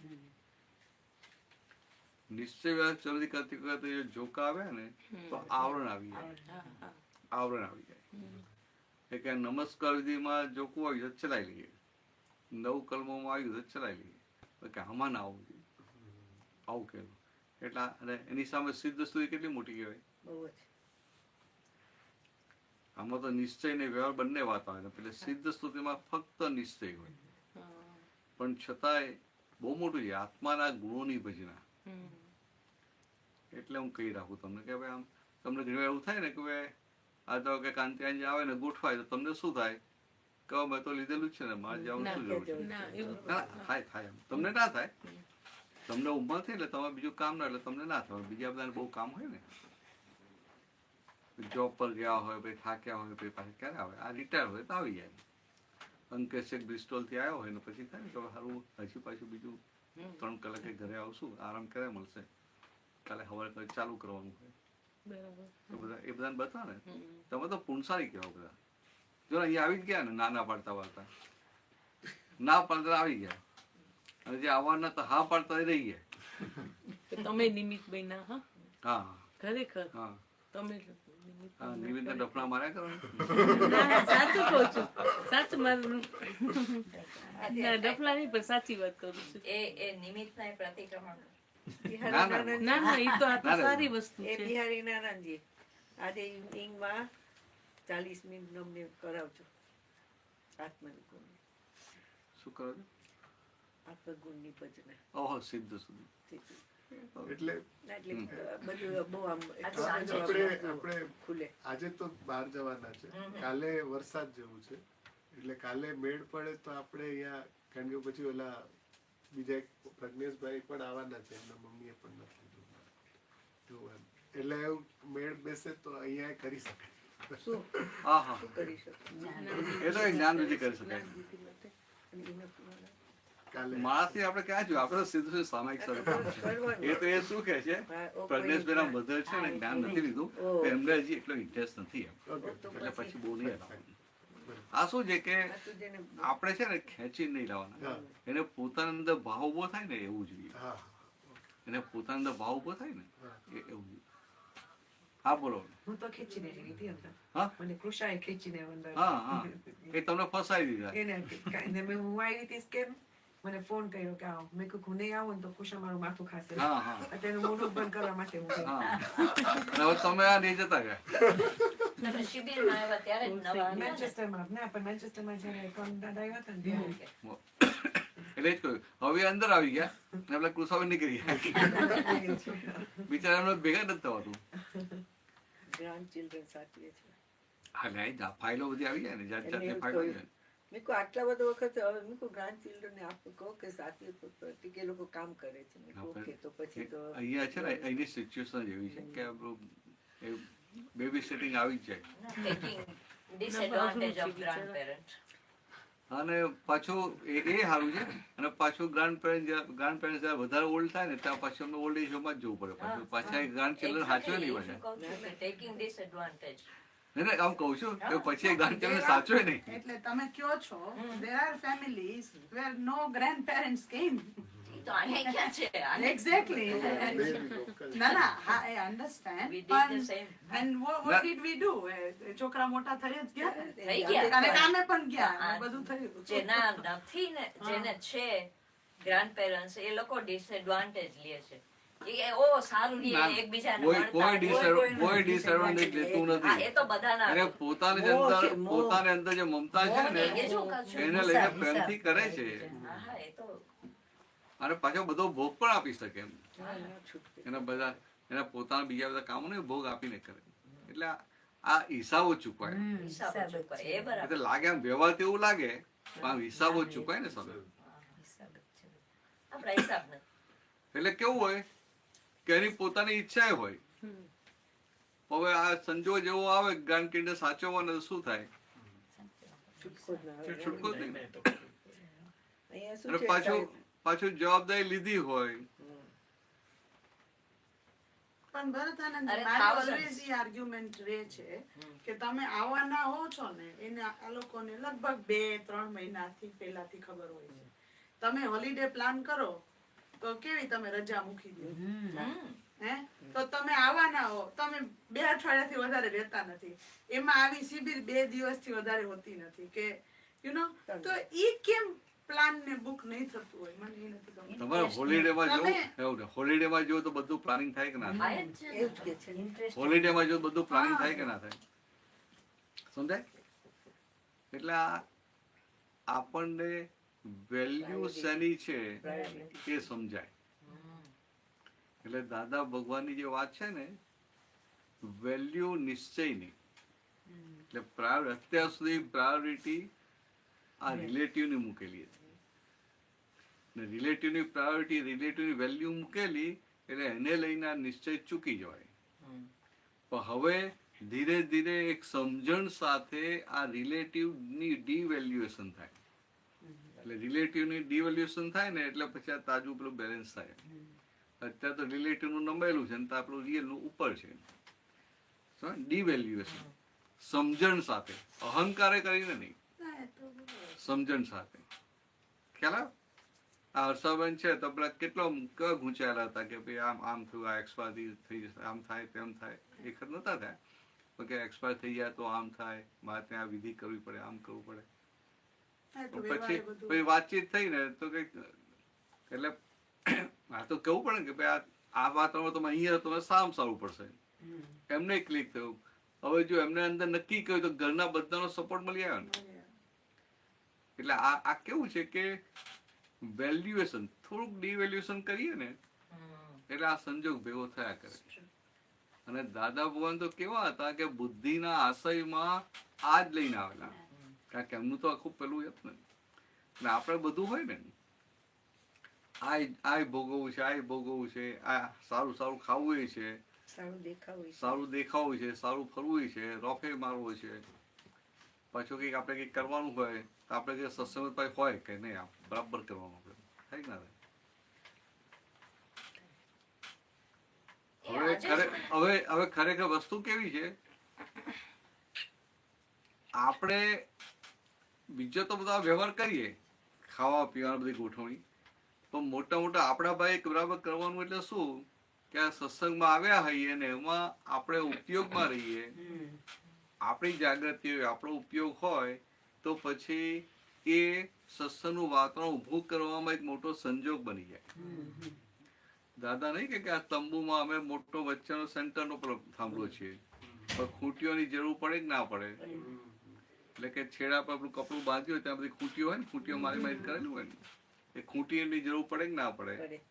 નિશ્ચય વ્યવહાર ચરણ વિધિ કરતી વખતે જોકા આવે ને તો આવરણ આવી જાય. કે નમસ્કાર વિધિમાં જોકું આવ્યું તો ચલાવી લઈએ, 9 કલમોમાં આવ્યું તો ચલાવી લઈએ, કે આમાં ના આવવું જોઈએ, આવું કહેલું. એટલા અને એની સામે સિદ્ધ સ્તુતિ કેટલી મોટી કહેવાય. બહુ જ. આમાં તો નિશ્ચય ને વ્યવહાર બંને વાત આવે. એટલે સિદ્ધ સ્તુતિમાં ફક્ત નિશ્ચય હોય, પણ છતાંય બહુ મોટું છે આત્માના ગુણોની ભજના. એટલે હું કહી રાખું તમને કે ભાઈ આમ તમને ઘણી વાર એવું થાય ને કે ભાઈ આ તો કે કાંતિયાન આવે ને ગોઠવાય તો તમને શું થાય કે મેં તો લીધેલું જ છે ને મારે જવાનું શું જરૂર છે? થાય એમ તમને ના થાય. તમને ઉંમર થઈ એટલે તમે બીજું કામ ના એટલે તમને ના થાય. બીજા બધાને બહુ કામ હોય ને, જોબ પર ગયા હોય, પછી થાક્યા હોય, પછી પાછા ક્યારે આવે? આ રિટાયર હોય તો આવી જાય. અંકેશ બ્રિસ્ટોલ થી આવ્યો હોય ને પછી થાય ને કે સારું હજી પાછું બીજું 3 કલાકે ઘરે આવશું, આરામ ક્યારે મળશે? કાલે સવારે ચાલુ કરવાનું હોય. તો બધા એ બધાને બતા ને તમે તો પુણસારી કહેવાય બધા. જો અહીંયા આવી જ ગયા ને ના પાડતા વાળતા, ના પાડતા આવી ગયા, અને જે આવવાના તો હા પાડતા રહી ગયા. તમે નિમિત્ત બન્યા. હા, ખરેખર હા, તમે નિમિત્ત ડફણા માર્યા કરો. સાચું કહું છું, સાચું મારું ડફલા નહીં પણ સાચી વાત કરું છું. એ નિમિત્તના પ્રતિક્રમણ. ના એ તો આ તો સારી વસ્તુ એ છે. બિહારી નારાયણજી આજે ઇવનિંગમાં 40 મિનિટ અમને કરાવજો આત્મનિર્ગુણની. શું કરો છો? આત્મગુણની ભજના. ઓહો, સિદ્ધ સુધી. એટલે બધું બહુ આમ આપણે ખુલે. આજે તો બહાર જવાના છે, કાલે વરસાદ જેવું છે, એટલે કાલે મેળ પડે તો આપણે અહીંયા, કારણ કે પછી ઓલા બીજા એક પ્રજ્ઞેશભાઈ પણ આવવાના છે, એમના મમ્મીએ પણ નથી લીધું, એટલે એવું મેળ બેસે તો અહીંયા કરી શકાય. શું હા, કરી શકે? એ તો જ્ઞાન વિધિ કરી શકાય. માણસથી આપણે ક્યાં જોયું? આપણે તો સીધું સામાયિક સ્વરૂપ. એ તો એ શું કે છે, પ્રજ્ઞેશભાઈના મધર છે ને જ્ઞાન નથી લીધું, એમને હજી એટલો ઇન્ટરેસ્ટ નથી એમ, એટલે પછી બહુ નહીં લાવવાનું. આ શું છે કે આપણે છે ને ખેંચી નહીં લાવવાના, એને પોતાના અંદર ભાવ ઉભો થાય ને એવું જોઈએ. એને પોતાના અંદર ભાવ ઉભો થાય ને એવું જોઈએ. હા, બોલો. હું તો ખેંચીને લીધી હતી. હા, મને કૃષાએ ખેંચીને અંદર. હા, એ તમને ફસાઈ દીધા. એને હું આવી હતી કેમ મને ફોન કર્યો કે આવો. મેં કહ્યું નહીં આવું ને તો કૃષા મારું માથું ખાશે. અત્યારે મોઢું બંધ કરવા માટે હું હવે તમે આ નહીં જતા ગયા શિબિરમાં આવ્યા ત્યારે જ નવા મેન્ચેસ્ટરમાં. ના, પણ મેન્ચેસ્ટરમાં જયારે દાદા આવ્યા હતા ને ત્યારે એટલે જ કહ્યું હવે અંદર આવી ગયા એટલે કૃષાઓ નીકળી ગયા. બિચારા એમને ભેગા નથી થવાતું. ગ્રાન્ડ ચિલ્ડ્રન સાચવે છે. હા, નહીં ફાઇલો બધી આવી જાય ને, જાત જાતની ફાઇલો આવી જાય. મેં કહું આટલા બધો વખત હવે મેં કહું ગ્રાન્ડ ચિલ્ડ્રનને આપું કહો કે સાચવે તો કે લોકો કામ કરે છે. મેં કહું ઓકે, તો પછી તો અહીંયા છે ને અહીંની સિચ્યુએશન એવી છે કે બેબી સિટિંગ આવી જ જાય. Disadvantage of grandparent. અને પાછું એ સારું છે. અને પાછું ગ્રાન્ડ પેરેન્ટ જયારે વધારે ઓલ્ડ થાય ને ત્યાં પાછું અમને ઓલ્ડ એજ હોમમાં જ જવું પડે. પાછું પાછા ગ્રાન્ડ ચિલ્ડ્રન સાચવે નહીં પાછા. Taking disadvantage. નહીં આમ કહું છું કે પછી ગ્રાન્ડ ચિલ્ડ્રન સાચવે નહીં. એટલે તમે કયો છો there are families where no grandparents came. તો અહીંયા ક્યાં છે? Exactly. ના, I understand. We did the same. And what did we do? છોકરા મોટા થઈ જ ગયા થઈ ગયા. અને કામે પણ ગયા અને બધું થયું. જેના નથી ને જેને છે ગ્રાન્ડપેરેન્ટ્સ એ લોકો ડિસએડવાન્ટેજ લે છે. ઓ સારું લે એકબીજાને કોઈ ડિસએડવાન્ટેજ લેતું નથી. એ તો બધાના અને પોતાની અંદર જે મમતા છે ને એને લઈને પ્રેમથી કરે છે. હા, એ તો અને પાછો બધો ભોગ પણ આપી શકે એમ. એના બધા એના પોતાના બીજા બધા કામોને ભોગ આપીને કરે. એટલે આ હિસાબો ચૂકવાય. હિસાબો ચૂકવાય, એ બરાબર. એટલે લાગે આમ વ્યવહાર તેવું લાગે પણ આમ હિસાબો ચૂકવાય ને સામે. આપણા હિસાબ નથી. એટલે કેવું હોય કે એની પોતાની ઈચ્છા હોય. હવે આ સંજોગ જેવો આવે ગ્રાન્ડ કિડને સાચવવાનો તો શું થાય? છૂટકો જ ના આવે. છૂટકો જ નહીં. અહીંયા શું અને છે પાછું જવાબદારી લીધી હોય. પણ ભરતાનંદ અરે, મારી thousands. always ઈ argument રહે છે કે તમે આવવાના હો છો ને એને આ લોકોને લગભગ 2-3 મહિનાથી પહેલાથી ખબર હોય છે. તમે હોલિડે પ્લાન કરો તો કેવી તમે રજા મૂકી દો હે તો તમે આવવાના હો, તમે 2 અઠવાડિયાથી વધારે રહેતા નથી, એમાં આવી શિબિર 2 દિવસથી વધારે હોતી નથી કે યુ નો, તો ઈ કેમ પ્લાન ને બુક નહીં થતું હોય? મને એ નથી ગમતું. તમારે હોલિડેમાં જવું એવું ને, હોલિડેમાં જવું તો બધું પ્લાનિંગ થાય કે ના થાય? થાય જ છે. એવું જ કે છે. Interest. હોલિડેમાં જો બધું પ્લાનિંગ થાય કે ના થાય? સમજાય? એટલે આપણને વેલ્યુ શેની છે એ સમજાય. એટલે દાદા ભગવાનની જે વાત છે ને, વેલ્યુ નિશ્ચયની. એટલે અત્યાર સુધી પ્રાયોરિટી આ રિલેટિવની મૂકેલી હતી. ને રિલેટિવની પ્રાયોરિટી, રિલેટિવની વેલ્યુ મૂકેલી એટલે એને લઈને આ નિશ્ચય ચૂકી જવાય. પણ હવે ધીરે ધીરે એક સમજણ સાથે આ રિલેટિવની ડીવેલ્યુએશન થાય. એટલે રિલેટિવની ડીવેલ્યુએશન થાય ને એટલે પછી આ તાજું પેલું બેલેન્સ થાય. અત્યારે તો રિલેટિવનું નમેલું છે ને તો આપણું રિયલનું ઉપર છે. ડીવેલ્યુએશન સમજણ સાથે, અહંકારે કરીને નહીં, સમજણ સાથે. ખ્યાલ આવે? આ હર્ષાબેન છે તો પેલા કેટલો કેવા ગુંચાયેલા હતા કે ભાઈ આમ થયું, આ એક્સપાયર થઈ જશે, આમ થાય તેમ થાય. એક જ નતા થયા તો કે એક્સપાયર થઈ જાય તો આમ થાય, મારે ત્યાં વિધિ કરવી પડે, આમ કરવું પડે. પછી વાતચીત થઈ ને તો કઈક એટલે આ તો કેવું પડે કે ભાઈ આ વાતાવરણ તમે અહીંયા તમે સારું પડશે. એમને ક્લિક થયું. હવે જો એમને અંદર નક્કી કર્યું તો ઘરના બધાનો સપોર્ટ મળી આવ્યો ને. એટલે આ કેવું છે કે વેલ્યુએશન, થોડુંક ડિવેલ્યુએશન કરીએ ને એટલે આ સંજોગ ભેગો થયા કરે. અને દાદા ભગવાન તો કેવા હતા કે બુદ્ધિના આશયમાં આ જ લઈને આવેલા. કારણ કે એમનું તો આખું પેલું હતું ને. અને આપણે બધું હોય ને, આ ભોગવવું છે, આ ભોગવવું છે, આ સારું ખાવું છે, સારું દેખાવું છે, સારું ફરવું છે, રોફે મારવો છે. પાછું કંઈક આપણે કંઈક કરવાનું હોય તો આપણે કંઈક સત્સંગ હોય કે નહીં, આમ બરાબર કરવાનું આપણે થાય ના થાય. હવે ખરેખર વસ્તુ કેવી છે, આપણે બીજો તો બધા વ્યવહાર કરીએ, ખાવા પીવાની બધી ગોઠવણી, પણ મોટા આપણા ભાઈ બરાબર કરવાનું. એટલે શું કે આ સત્સંગમાં આવ્યા હોઈએ ને એમાં આપણે ઉપયોગમાં રહીએ, આપણી જાગૃતિ હોય, આપણો ઉપયોગ હોય તો પછી એ સત્સંગનું વાતાવરણ ઊભું કરવામાં એક મોટો સંજોગ બની જાય. દાદા નહીં કે આ તંબુમાં અમે મોટો વચ્ચેનો સેન્ટરનો થાંભલો છીએ, પણ ખૂંટીઓની જરૂર પડે કે ના પડે? એટલે કે છેડા પર આપણું કપડું બાંધ્યું હોય ત્યાં બધી ખૂંટીઓ હોય ને, ખૂંટીઓ મારી કરેલું હોય ને, એ ખૂંટીની જરૂર પડે કે ના પડે?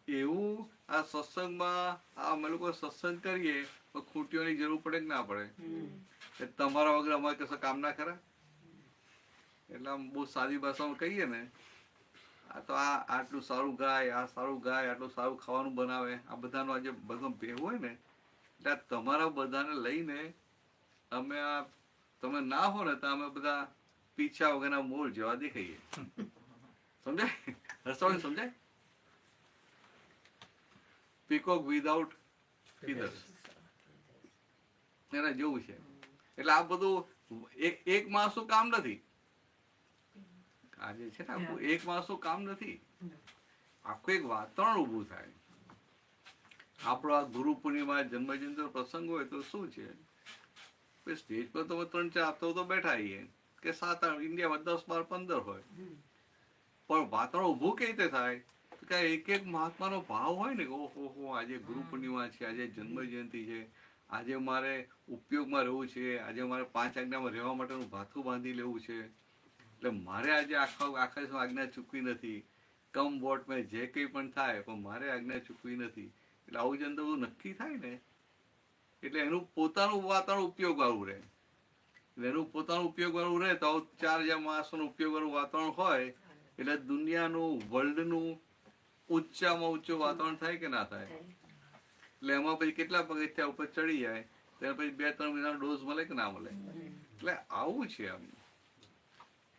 એવું આ સત્સંગમાં અમે લોકો સત્સંગ કરીએ તો ખૂંટીઓની જરૂર પડે કે ના પડે? તમારા વગર અમારે કશા કામ ના ખરા? એટલે આમ બહુ સાદી ભાષામાં કહીએ ને, આ તો આટલું સારું ગાય, આ સારું ગાય, આટલું સારું ખાવાનું બનાવે, આ બધાનો આજે બધો ભેગું હોય ને, એટલે તમારા બધાને લઈને અમે આ તમે ના હો ને તો અમે બધા પીછા વગરના મોર જેવા દેખાઈએ. સમજાય? હર્ષાબેન સમજાય? પીકોક વિધાઉટ ફીધર્સ એના જેવું છે. એટલે આ બધું એક માણસનું કામ નથી. આજે છે ને આખું એક માણસનું કામ નથી. આખું એક વાતાવરણ ઊભું થાય. આપણો આ ગુરુ પૂર્ણિમા જન્મજયંતિ પ્રસંગ હોય તો શું છે, સ્ટેજ પર તો 3-4 હપ્તો તો બેઠા આવીએ કે 7-8 ઇન્ડિયામાં 10-12-15 હોય, પણ વાતાવરણ ઊભું કેવી રીતે થાય કે એક મહાત્માનો ભાવ હોય ને, ઓહો આજે ગુરુ પૂર્ણિમા છે, આજે જન્મ જયંતિ છે, આજે મારે ઉપયોગમાં રહેવું છે, આજે મારે 5 આજ્ઞામાં રહેવા માટેનું ભાથું બાંધી લેવું છે, એટલે મારે આજે આખા આજ્ઞા ચૂકવી નથી. કમ વોટ મેં જે કંઈ પણ થાય પણ મારે આજ્ઞા ચૂકવી નથી. એટલે આવું જે અંદર બધું નક્કી થાય ને એટલે એનું પોતાનું વાતાવરણ ઉપયોગ વાળું રહે. એનું પોતાનું ઉપયોગ વાળું રહે તો 4000 માણસોનું ઉપયોગ વાળું વાતાવરણ હોય એટલે દુનિયાનું વર્લ્ડનું ઊંચામાં ઊંચું વાતાવરણ થાય કે ના થાય? એટલે એમાં પછી કેટલા પગથિયા ઉપર ચડી જાય ત્યારે પછી 2-3 મહિનાનો ડોઝ મળે કે ના મળે? એટલે આવું છે આમ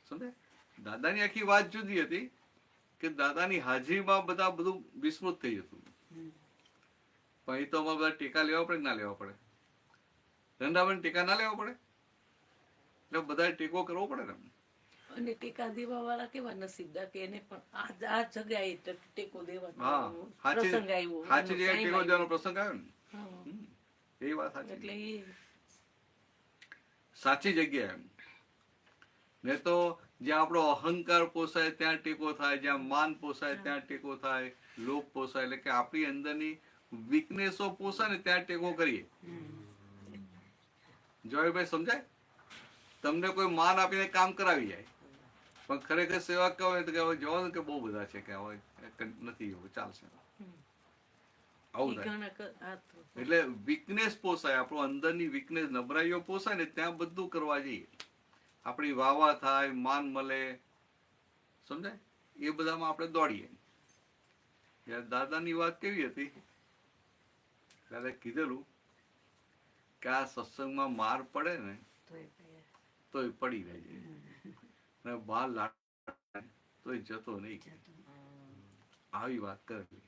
સમજે. દાદાની આખી વાત જુદી હતી કે દાદાની હાજરીમાં બધા બધું વિસ્મૃત થઈ જતું. પણ એ તો અમારે બધા ટેકા લેવા પડે કે ના લેવા પડે? ધંધામાં ટેકા ના લેવા પડે? એટલે બધા ટેકો કરવો પડે ને. અને ટેકા દેવા વાળા કેવા નસીબદાર કે એને પણ આ જગ્યાએ ટેકો દેવા પ્રસંગ આવ્યો, સાચી જગ્યાએ ટેકો દેવાનો પ્રસંગ આવ્યો ને એ વાત સાચી. એટલે એ સાચી જગ્યાએ ને તો જ્યાં આપણો અહંકાર પોસાય ત્યાં ટેકો થાય, જ્યાં માન પોસાય ત્યાં ટેકો થાય, લોભ પોસાય એટલે કે આપણી અંદરની વીકનેસો પોસાય ને ત્યાં ટેકો કરીએ. જોયભાઈ સમજાય? તમને કોઈ માન આપીને કામ કરાવી જાય પણ ખરેખર સેવા કહો તો કે જવાનું કે બહુ બધા છે કે હવે નથી એવું ચાલશે આવું થાય. એટલે વીકનેસ પોસાય, આપણો અંદરની વીકનેસ નબળાઈઓ પોસાય ને ત્યાં બધું કરવા જઈએ. આપણી વાવા થાય, માન મળે, સમજાય? એ બધામાં આપણે દોડીએ. જયારે દાદાની વાત કેવી હતી ત્યારે કીધેલું કે આ સત્સંગમાં માર પડે ને તોય પડી રહે છે, બહાર લાડ તોય જતો નહીં. આવી વાત કરવી.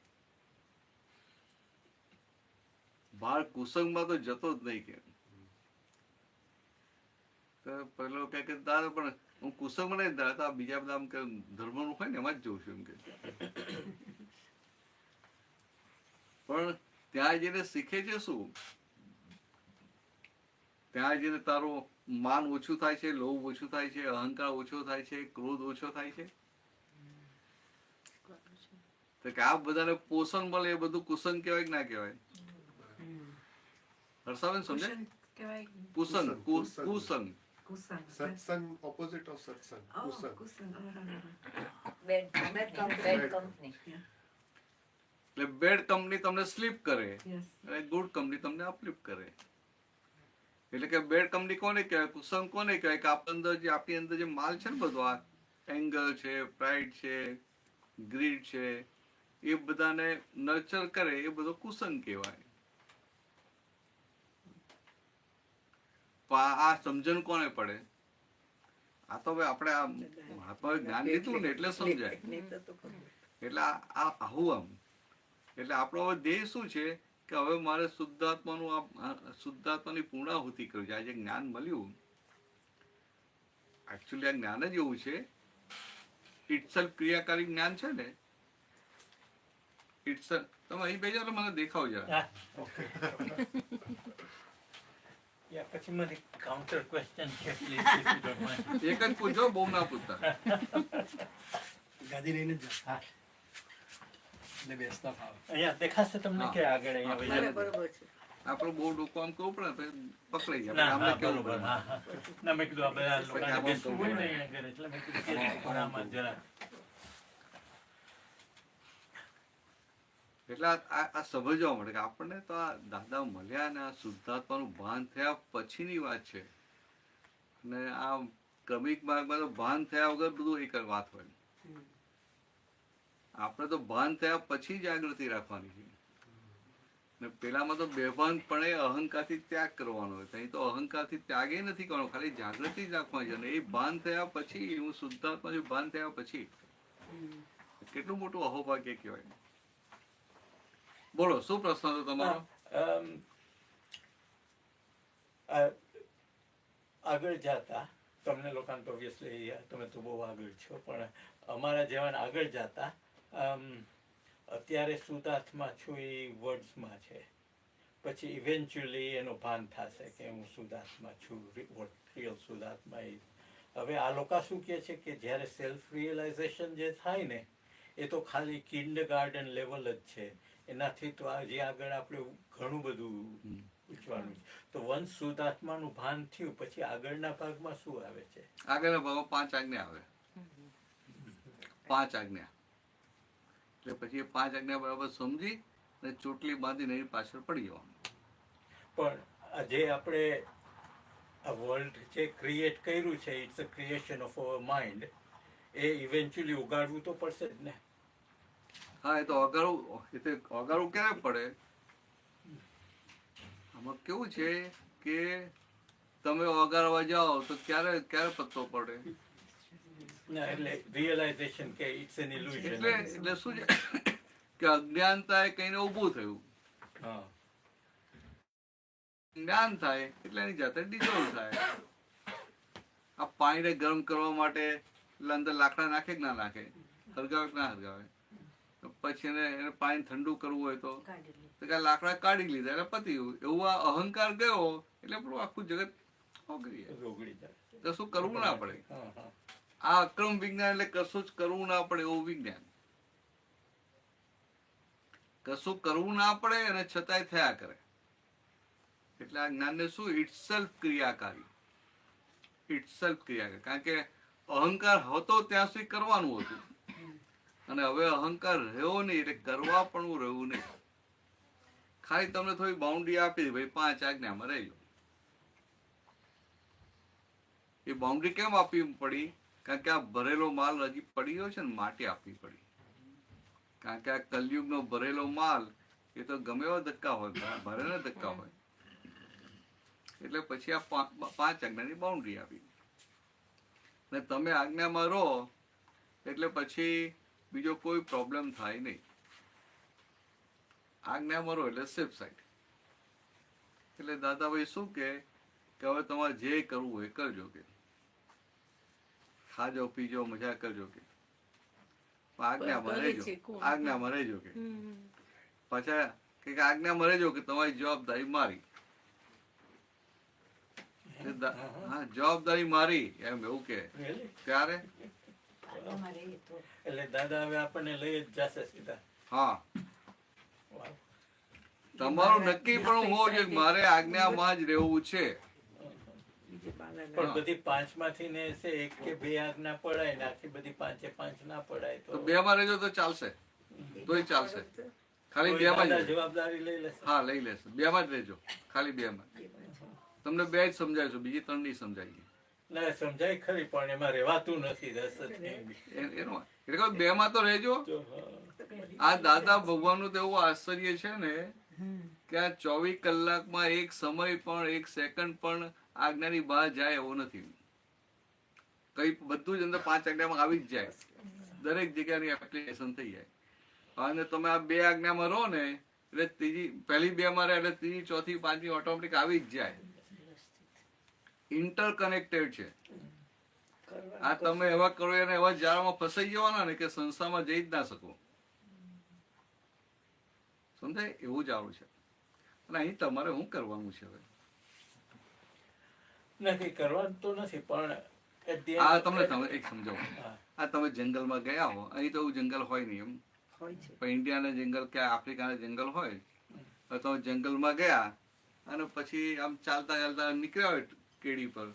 બહાર કુસંગમાં તો જતો જ નહીં કે પેલો કે દાદા પણ હું કુસંગમાં નહીં દાદા બીજા બધા આમ કે ધર્મનું હોય ને એમાં જ જોઉં છું એમ કે. પણ ત્યાં જઈને શીખે છે શું? ત્યાં જઈને તારું માન ઓછું થાય છે, લોભ ઓછું થાય છે, અહંકાર ઓછો થાય છે, ક્રોધ ઓછો થાય છે. તો કે આ બધાને પોષણ મળે એ બધું કુસંગ કહેવાય કે ના કહેવાય? હર્ષાબેન સમજાય? કુસંગ, કુસંગ. સત્સંગ ઓપોઝિટ ઓફ સત્સંગ. કુસંગ એટલે બેડ કંપની તમને સ્લીપ કરે અને ગુડ કંપની તમને અપલિફ્ટ કરે. એટલે કે બેડ કંપની કોને કહેવાય? કુસંગ કોને કહેવાય? કે આપણી અંદર જે માલ છે ને બધો આ એંગર છે, પ્રાઇડ છે, ગ્રીડ છે, એ બધાને નર્ચર કરે એ બધો કુસંગ કહેવાય. આ સમજણ કોને પડે? આ તો હવે આપણે આ મહાત્મા જ્ઞાન લીધું ને એટલે સમજાય. એટલે આ આવું આમ એટલે આપણો હવે ધ્યેય શું છે કે હવે મારે શુદ્ધાત્માની પૂર્ણાહુતિ કરવી છે. આજે જ્ઞાન મળ્યું એકચ્યુઅલી આ જ્ઞાન જ એવું છે, ઇટસેલ્ફ ક્રિયાકારી જ્ઞાન છે ને. ઇટસેલ્ફ તમે અહીં બેજો એટલે મને દેખાવ જરા. પછી મારી કાઉન્ટર ક્વેશ્ચન છે એક જ પૂછો, બહુ ના પૂછતા. ગાદી લઈને જ બેસતા ફાવે. અહીંયા દેખાશે તમને કે આગળ અહીંયા બરોબર છે. આપણે બહુ ડોકો આમ કરવું પડે પકડાઈ જાય. ના આમને કેવું બરોબર. પડે? ના મેં કીધું આપણે આ લોકોને બેસવું હોય ને અહીંયા આગળ એટલે મેં કીધું કે ખૂણામાં જરા. એટલે આ સમજવા મળે કે આપણને તો આ દાદા મળ્યા ને આ શુદ્ધાત્માનું ભાન થયા પછીની વાત છે. અને આ ક્રમિક માર્ગમાં તો ભાન થયા વગર બધું એક વાત હોય. આપણે તો ભાન થયા પછી જાગૃતિ રાખવાની છે. ને પેલામાં તો બેભાનપણે અહંકારથી ત્યાગ કરવાનો હોય. અહીં તો અહંકારથી ત્યાગે નથી કરવાનો, ખાલી જાગૃતિ જ રાખવાની છે. અને એ ભાન થયા પછી, હું શુદ્ધાત્મા છું ભાન થયા પછી, કેટલું મોટું અહોભાગ્ય કહેવાય. બોલો, શું પ્રશ્ન હતો તમારો? આગળ જતા તમને લોકોને તો ઓબ્વિયસલી તમે તો બહુ આગળ છો, પણ અમારા જેવાને આગળ જતા અત્યારે શુદ્ધાત્મા છું એ વર્ડ્સમાં છે. પછી ઇવેન્ચ્યુઅલી એનું ભાન થશે કે હું શુદ્ધાત્મા છું, રિયલ શુદ્ધાત્મા. હવે આ લોકો શું કહે છે કે જ્યારે સેલ્ફ રિયલાઇઝેશન જે થાય ને એ તો ખાલી કિન્ડરગાર્ટન લેવલ જ છે. એનાથી તો આજે આગળ આપણે ઘણું બધું પૂછવાનું છે. તો વંશ શુદ્ધાત્માનું ભાન થયું પછી આગળના ભાગમાં શું આવે છે? આગળના ભાગમાં 5 આજ્ઞા આવે. 5 આજ્ઞા એટલે પછી એ 5 આજ્ઞા બરાબર સમજી અને ચોટલી બાંધીને એની પાછળ પડી જવાનું. પણ આ જે આપણે આ વર્લ્ડ જે ક્રિએટ કર્યું છે, it's a creation of our mind, એ ઇવેન્ચ્યુઅલી ઉગાડવું તો પડશે જ ને. હા, એ તો અગાડવું ક્યારે પડે? આમાં કેવું છે કે તમે અગાડવા જાઓ તો ક્યારે પત્તો પડે? ના, એટલે રિયલાઇઝેશન કે ઇટ્સ એન ઇલ્યુઝન. એટલે શું છે કે અજ્ઞાનતા એ કઈને ઊભું થયું, હા, જ્ઞાન થાય એટલે એની જાતે ડિઝોલ્વ થાય. આ પાણીને ગરમ કરવા માટે એટલે અંદર લાકડા નાખે કે ના નાખે, હરગાવે કે ના હરગાવે? પછી એને પાણી ઠંડુ કરવું હોય તો લાકડા કાઢી લીધા એટલે પતી ગયું. એવું આ અહંકાર ગયો એટલે આપણું આખું જગત ઓગળી જાય. તો શું કરવું ના પડે? આ અક્રમ વિજ્ઞાન એટલે કશું જ કરવું ના પડે એવું વિજ્ઞાન. કશું કરવું ના પડે અને છતાંય થયા કરે. એટલે આ જ્ઞાનને શું ઇટસેલ્ફ ક્રિયાકારી. કારણ કે અહંકાર હતો ત્યાં સુધી કરવાનું હતું, અને હવે અહંકાર રહ્યો નહીં એટલે કરવા પણ રહ્યું નહીં. ખાલી તમને થોડી બાઉન્ડ્રી આપી ભાઈ 5 આજ્ઞામાં રહેજો. એ બાઉન્ડ્રી કેમ આપવી પડી? કારણ કે આ ભરેલો માલ હજી પડ્યો છે ને, માટે આપવી પડી. કારણ કે આ કલયુગનો ભરેલો માલ એ તો ગમે એવા ધક્કા હોય, ભરેલા ધક્કા હોય. એટલે પછી આ 5 આજ્ઞાની બાઉન્ડ્રી આપી. ને તમે આજ્ઞામાં રહો એટલે પછી બીજો કોઈ પ્રોબ્લેમ થાય નહીં. આજ્ઞામાં રહો એટલે સેફ સાઈડ. એટલે દાદાભાઈ શું કે હવે તમારે જે કરવું હોય કરજો, કે ખાજો પીજો મજા કરજો, કે આજ્ઞામાં રહેજો કે પાછા કે આજ્ઞામાં રહેજો કે તમારી જવાબદારી મારી. હા, જવાબદારી મારી એમ એવું કે ત્યારે એટલે દાદા હવે આપણને લઈ જ જશે સીધા. હા, તમારું નક્કી પણ હોવું જોઈએ મારે આજ્ઞામાં જ રહેવું છે. પણ બધી 5 માંથી ને 1 કે 2 આજ્ઞા પડાય ને આખી બધી 5 ના પડાય તો 2 માં રહેજો તો ચાલશે, તોય ચાલશે. ખાલી 2 માં જવાબદારી લઈ લેશે. હા, લઈ લેશે. 2 માં જ રહેજો, ખાલી 2 માં. તમને 2 જ સમજાવીશું, બીજી 3 નહીં સમજાવીએ. ના, સમજાય ખરી પણ એમાં રહેવાતું નથી. એટલે 2 માં તો રહેજો. આ દાદા ભગવાનનું તો એવું આશ્ચર્ય છે ને કે આ 24 કલાકમાં એક સમય પણ, એક સેકન્ડ પણ આજ્ઞાની બહાર જાય એવો નથી. કઈ બધું જ અંદર 5 આજ્ઞામાં આવી જ જાય. દરેક જગ્યાની એપ્લિકેશન થઈ જાય. અને તમે આ 2 આજ્ઞામાં રહો ને એટલે પહેલી 2 માં રહે એટલે ત્રીજી, ચોથી, પાંચમી ઓટોમેટિક આવી જ જાય. ઇન્ટરકનેક્ટેડ છે. આ તમે એવા કરો અને એવા જાળમાં ફસાઈ જવાના ને કે સંસ્થામાં જઈ જ ના શકો. સમજાય? એવું જ આવું છે. અને અહીં તમારે શું કરવાનું છે? હવે નથી કરવાનું તો નથી, પણ આ તમને એક સમજાવું. આ તમે જંગલમાં ગયા હો, અહીં તો જંગલ હોય નહીં એમ, પણ ઇન્ડિયાના જંગલ કે આફ્રિકાના જંગલ હોય. તમે જંગલમાં ગયા અને પછી આમ ચાલતા ચાલતા નીકળ્યા હોય કેડી પર,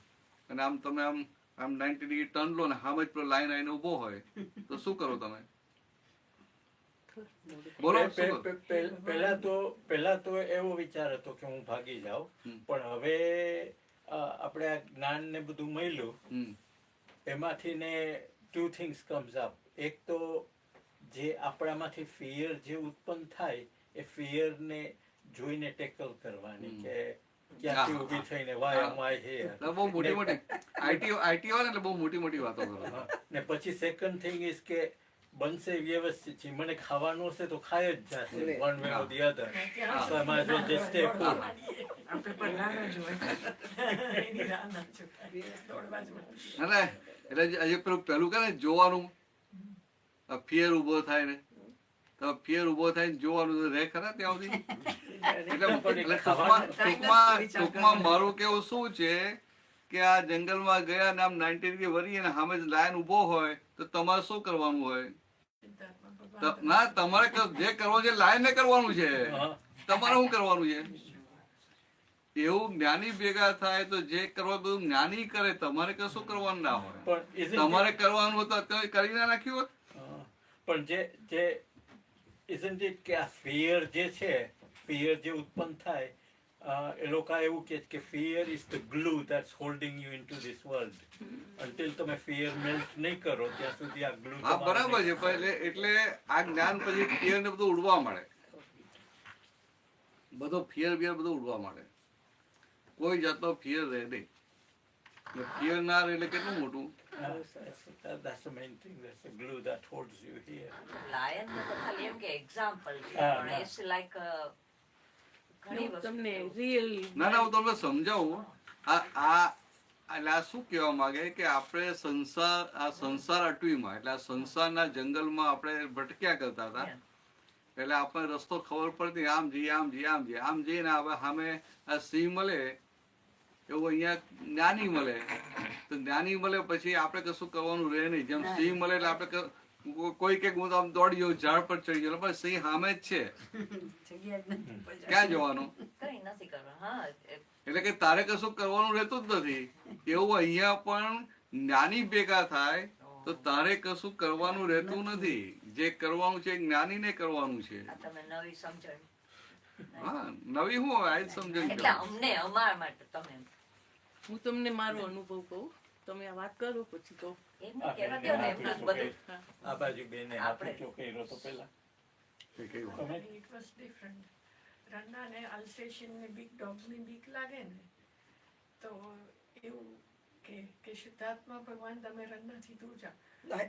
અને આમ તમે આમ 90 ડિગ્રી ટર્ન લો ને સામે જ પેલો લાઈન આવીને ઉભો હોય તો શું કરો તમે? બોલો. પહેલા તો એવો વિચાર હતો કે હું ભાગી જાઉં, પણ હવે આપણે આ જ્ઞાન ને બધું મળ્યું એમાંથી ને 2 things comes up. એક તો જે આપણામાંથી ફિયર જે ઉત્પન્ન થાય એ ફિયર ને જોઈને ટેકલ કરવાની કે ક્યાંથી ઊભી થઈને વાય માય હિયર. બહુ મોટી મોટી આઈટી વાળા એટલે બહુ મોટી મોટી વાતો કરો. ને પછી સેકન્ડ થિંગ ઇઝ કે બનશે વ્યવસ્થિત છે, મને ખાવાનું હશે તો ખાય જ જશે one way or the other. So I might well just stay put. એટલે પેલું કે ને જોવાનું ફિયર ઉભો થાય ને, તો ફિયર ઉભો થાય જોવાનું રહે ખરા ત્યાં સુધી. એટલે ટૂંકમાં મારું કેવું શું છે કે આ જંગલમાં ગયા ને આમ 90 ડિગ્રી વળી અને સામે લાઈન ઉભો હોય તો તમારે શું કરવાનું હોય? ના, તમારે જે કરવાનું છે લાઈન ને કરવાનું છે. તમારે શું કરવાનું છે? એવું જ્ઞાની ભેગા થાય તો જે કરવા બધું જ્ઞાની કરે, તમારે કશું કરવાનું ના હોય. તમારે કરવાનું હતું અત્યારે કરી ના નાખ્યું હોત. પણ જે isn't it કે આ ફિયર જે છે, ફિયર જે ઉત્પન્ન થાય, એ લોકો એવું કહે કે fear is the glue that's holding you into this world. Until તમે ફિયર મેલ્ટ નહીં કરો ત્યાં સુધી આ ગ્લુ. હા બરાબર છે. એટલે આ જ્ઞાન પછી ફિયર ને બધું ઉડવા મળે, બધો ફિયર બધું ઉડવા મળે. કોઈ જાતનો ફિયર રહે નહીં. ફિયર ના રહે એટલે કેટલું મોટું. That's the main thing. That's the glue that holds you here. Lion ને તો ખાલી એમ કે એક્ઝામ્પલ છે, પણ ઇટ્સ લાઈક ઘણી વસ્તુ. તમને રિયલ ના હું તમને સમજાવું. એટલે આ શું કહેવા માંગે કે આપણે સંસાર અટવીમાં, એટલે આ સંસારના જંગલમાં આપણે ભટક્યા કરતા હતા. એટલે આપણને રસ્તો ખબર પડતી, આમ જઈએ આમ જઈએ આમ જઈએ આમ જઈએ ને હવે સામે આ સિંહ મળે એવું અહીંયા જ્ઞાની મળે. તો જ્ઞાની મળે પછી આપણે કશું કરવાનું રહે નહીં. જેમ સિંહ મળે એટલે આપણે કોઈ કે હું આમ દોડી ગયો, ઝાડ પર ચડી ગયો, પણ સિંહ સામે જ છે, ક્યાં જવાનું? કઈ નથી કરવાનું. હા, એટલે કે તારે કશું કરવાનું રહેતું જ નથી. એવું અહીંયા પણ જ્ઞાની ભેગા થાય તો તારે કશું કરવાનું રહેતું નથી. જે કરવાનું છે જ્ઞાનીને કરવાનું છે. તમે નવી સમજણ. હા નવી હું આ જ સમજણ. એટલે અમને અમારા માટે તમે, હું તમને મારો અનુભવ કહું, તમે આ વાત કરો પછી કહું. એમ કહેવા દો ને એમનું જ બધું. આ બાજુ બેને હાથ ઊંચો કર્યો તો પહેલા. It was different. રન્નાને અલ્સેશનની બિગ ડોગ્સની બીક લાગે ને તો એવું કે શુદ્ધાત્મા ભગવાન તમે રન્નાથી દૂર જાઓ.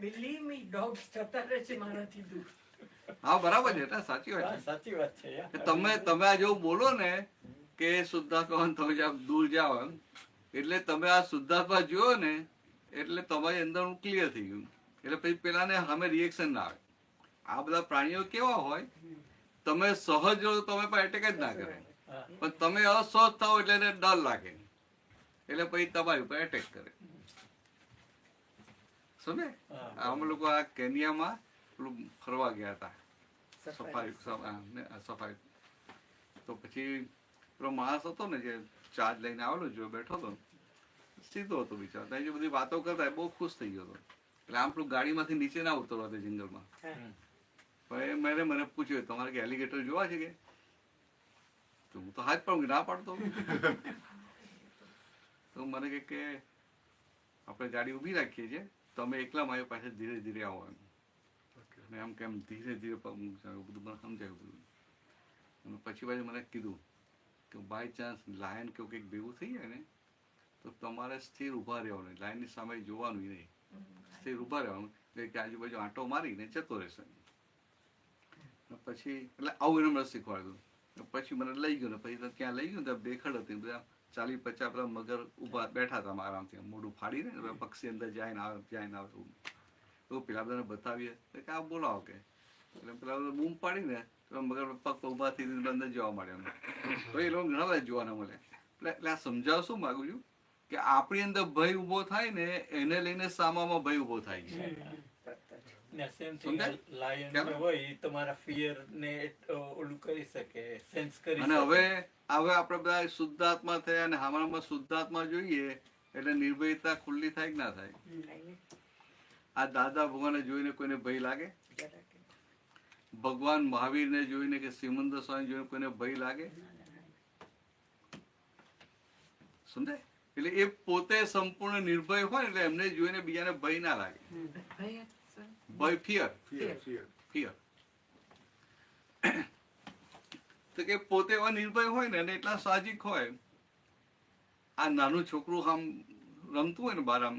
બિલીવ મી, ડોગ્સ જતા રહે છે મારાથી દૂર. હા બરાબર છે, સાચી વાત છે. સાચી વાત છે. તમે આ જેવું બોલો ને કે શુદ્ધાત્મા તમે દૂર જાઓ, એટલે તમે આ શુદ્ધાત્મા જોયો ને એટલે તમારી અંદર ક્લિયર થઈ ગયું. એટલે પછી પેલાને સામે રિએક્શન ના આવે. આ બધા પ્રાણીઓ કેવા હોય, તમે સહજ રહો તમે પણ એટેક જ ના કરે, પણ તમે અસહજ થાવ એટલે એને ડર લાગે, એટલે પછી તમારી ઉપર એટેક કરે. સમજે? અમે લોકો આ કેન્યામાં પેલું ફરવા ગયા હતા, સફારી. તો પછી પેલો માણસ હતો ને જે ચાર્જ લઈને આવેલો જો બેઠો હતો, સીધો હતો બિચારો. ત્યાં જે બધી વાતો કરતા બહુ ખુશ થઈ ગયો હતો. એટલે આમ પેલું ગાડીમાંથી નીચે ના ઉતરવા દે જંગલમાં. પણ મને પૂછ્યું તમારે કે એલિગેટર જોવા છે કે? તો હું તો હાથ પણ ના પાડતો. તો મને કે આપણે ગાડી ઉભી રાખીએ છીએ, તમે એકલા મારી પાસે ધીરે ધીરે આવો એમ. એમ કેમ ધીરે ધીરે બધું મને સમજાયું બધું. અને પછી પાછું મને કીધું કે બાય ચાન્સ લાયન કે કંઈક ભેગું થઈ જાય ને તો તમારે સ્થિર ઊભા રહેવાનું, લાયનની સામે જોવાનું નહીં, સ્થિર ઊભા રહેવાનું. એટલે કે આજુબાજુ આંટો મારીને જતો રહેશે. પછી એટલે આવું એને મને શીખવાડ્યું. પછી મને લઈ ગયું ને પછી ત્યાં લઈ ગયું, ત્યાં બેખડ હતી, બધા 40-50 પેલા મગર ઉભા બેઠા હતા આરામથી, મોઢું ફાડીને પક્ષી અંદર જાય ને આવે એવું પેલા બધાને બતાવીએ કે આ બોલાવો કે. એટલે પેલા બધા બૂમ પાડીને મગર પગ ઉભા થઈ અંદર જોવા મળે. તો એ લોકો ઘણા બધા જોવાના મળે. એટલે આ સમજાવ શું માગું છું કે આપણી અંદર ભય ઉભો થાય ને એને લઈને સામામાં ભય ઉભો થાય છે. અને હવે આપણે બધા શુદ્ધાત્મા થયા અને હમણાં શુદ્ધાત્મા જોઈએ એટલે નિર્ભયતા ખુલ્લી થાય કે ના થાય? આ દાદા ભગવાનને જોઈને કોઈને ભય લાગે? ભગવાન મહાવીરને જોઈને કે સિમંદર સ્વામી જોઈને કોઈને ભય લાગે? સમજાય? એટલે એ પોતે સંપૂર્ણ નિર્ભય હોય એટલે એમને જોઈને બીજાને ભય ના લાગે. ભય ફિયર. તો કે પોતે એવા નિર્ભય હોય ને અને એટલા સાહજિક હોય. આ નાનું છોકરું આમ રમતું હોય ને બહાર આમ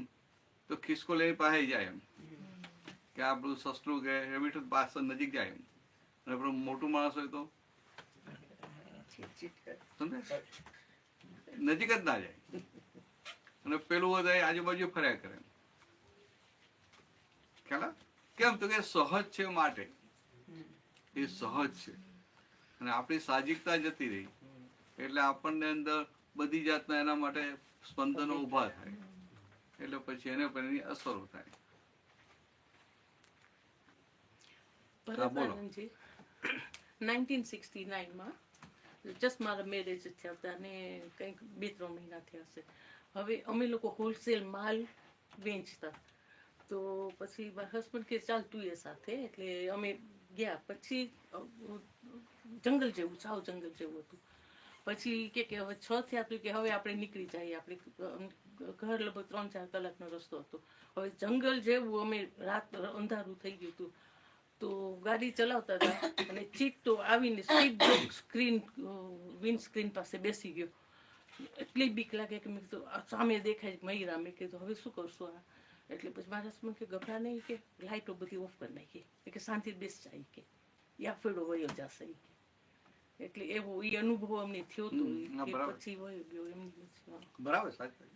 તો ખિસકો લઈને પાસે જાય એમ કે આ બધું સસલું કે રેબિટ પાછળ નજીક જાય એમ. અને પેલું મોટું માણસ હોય તો નજીક જ ના જાય અને પેલું વધારે આજુબાજુ ફર્યા કરે. ખ્યાલ? કેમ તો કે સહજ છે માટે. એ સહજ છે અને આપણી સાહજિકતા જતી રહી એટલે આપણને અંદર બધી જાતના એના માટે સ્પંદનો ઉભા થાય એટલે પછી એને પર એની અસરો થાય. પરમાનંદજી 1969માં જસ્ટ મારા મેરેજ થયા હતા અને કંઈક 2-3 મહિના થયા હશે. હવે અમે લોકો હોલસેલ માલ વેચતા તો પછી મારા હસબન્ડ કે ચાલ તું એ સાથે, એટલે અમે ગયા પછી જંગલ જેવું, સાવ જંગલ જેવું હતું. પછી કે હવે 6 થયા તો કે હવે આપણે નીકળી જઈએ, આપણે ઘર લગભગ 3-4 કલાકનો રસ્તો હતો. હવે જંગલ જેવું, અમે રાત અંધારું થઈ ગયું હતું. તો ગાડી ચલાવતા હતા અને ચિત્તો આવીને સીધો સ્ક્રીન વિન્ડ સ્ક્રીન પાસે બેસી ગયો. એટલી બીક લાગે કે મેં કીધું સામે દેખાય મયરા, મેં કીધું હવે શું કરશું આ? એટલે પછી મારા હસબન્ડ કે ગભરા નહીં, કે લાઇટો બધી ઓફ કરી નાખી, કે શાંતિ બેસ જાય, કે યા ફેડો વયો જશે. એટલે એવો એ અનુભવ અમને થયો હતો, પછી વયો ગયો એમ. બરાબર, સાચું.